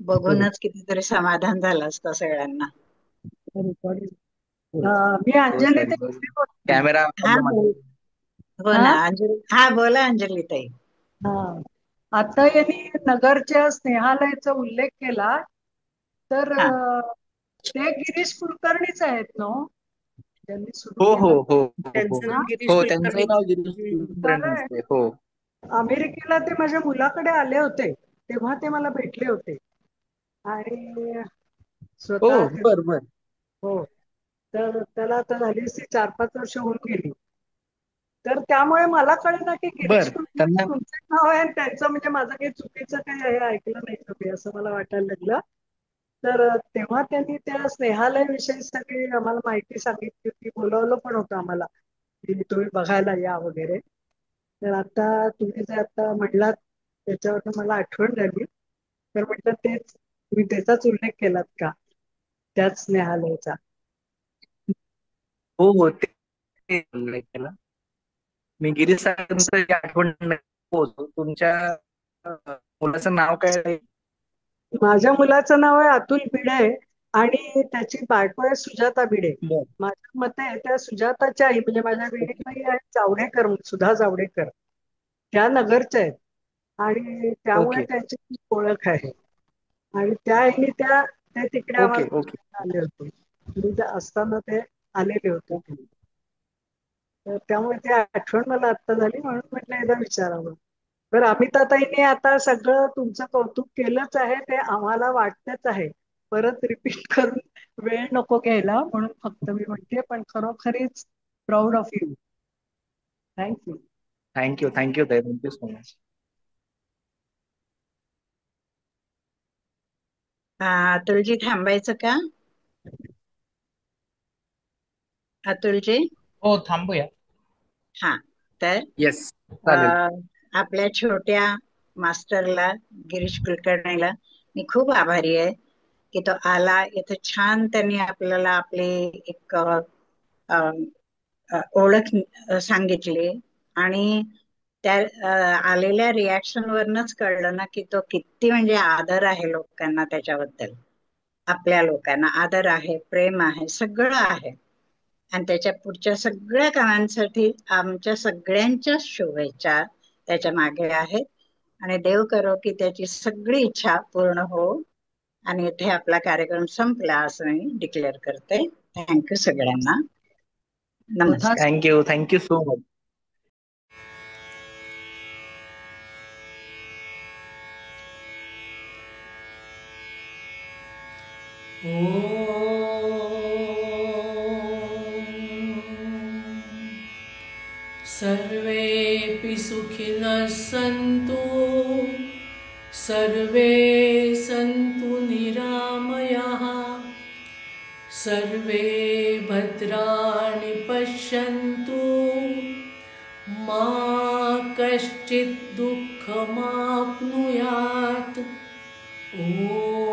बघूनच कितीतरी समाधान झालं असतं सगळ्यांना. मी अंजली सॉरी ताई सॉरी, बोलते. कॅमेरा हा प्रॉब्लेम. हो हा ना अंजली, हा बोला अंजली ताई. हा. आता यांनी नगरच्या स्नेहालयाचा उल्लेख केला, तर हा ते गिरीश कुलकर्णीच आहेत ना हो? त्यांनी सुरू हो हो केलं. हो हो हो त्यांचं हा? नाव गिरीश हो, त्यांचंही कुलकर्णीच. नाव गिरीश खरंय. कुलकर्णीच आहे. हो अमेरिकेला ते माझ्या मुलाकडे आले होते, तेव्हा ते मला भेटले होते. आणि हो. स्वतः बर बर. हो, तर त्याला आता झाली असती 4-5 वर्ष होऊन गेली. तर त्यामुळे मला कळलं की गिरीश बर कुलकर्णी त्यांना तुमचं नाव आहे आणि त्यांचं, म्हणजे माझं काही चुकीचं काही हे ऐकलं नाही तुम्ही असं मला वाटायला लागलं. तर तेव्हा त्यांनी त्या स्नेहालय विषयी सगळी आम्हाला माहिती सांगितली होती, बोलवलं पण होतं आम्हाला की तुम्ही बघायला या वगैरे. तर आता तुम्ही जे आता म्हटलात त्याच्यावर मला आठवण झाली, तर म्हटलं तेच तुम्ही त्याचाच उल्लेख केलात का, त्याच स्नेहालयाचा. हो हो ते उल्लेख केला मी. गिरीश साहेबांचं आठवण नाही पोहोचतो. तुमच्या मुलाचं नाव काय आहे? माझ्या मुलाचं नाव आहे अतुल भिडे आणि त्याची बायको आहे सुजाता भिडे. बर. माझ्या मते त्या सुजाताच्या आई म्हणजे माझ्या बहिणीची आहे जावडेकर, सुधा जावडेकर, त्या नगरच्या आहेत आणि त्यामुळे ओके त्यांची खूप ओळख आहे. आणि त्या आईने ते तिकडे ओके आम्हाला ओके आले होते, मी ते असताना ते आलेले होते ते. ओके. तर त्यामुळे ती आठवण मला आत्ता झाली, म्हणून म्हटलं एकदा विचारावं. बरं, अमिताताईंनी आता सगळं तुमचं कौतुक केलंच आहे, ते आम्हाला वाटतच आहे. परत रिपीट करून वेळ नको घ्यायला, म्हणून फक्त मी म्हणते, पण खरोखरीच proud of you. Thank you. Thank you ताई, थँक्यू सो मच. अतुलजी थांबायचं का? अतुलजी, हो, थांबूया. हा. तर येस चालेल. आपल्या छोट्या मास्टरला गिरीश कुलकर्णीला मी खूप आभारी आहे की तो आला इथं. छान त्यांनी आपल्याला आपली एक ओळख सांगितली आणि त्या आलेल्या रिॲक्शन वरनच कळलं ना की तो किती म्हणजे आदर आहे लोकांना त्याच्याबद्दल. आपल्या लोकांना आदर आहे, प्रेम आहे, सगळं आहे. आणि त्याच्या पुढच्या सगळ्या कामांसाठी आमच्या सगळ्यांच्या शुभेच्छा त्याच्या मागे आहेत. आणि देव करो की त्याची सगळी इच्छा पूर्ण हो. आणि इथे आपला कार्यक्रम संपला असं मी डिक्लेअर करते. थँक्यू सगळ्यांना. नमस्कार. Thank you so much. सर्वेऽपि सुखिनः सन्तु, सर्वे सन्तु निरामयाः, सर्वे भद्राणि पश्यन्तु, मा कश्चित् दुःखमाप्नुयात्. ॐ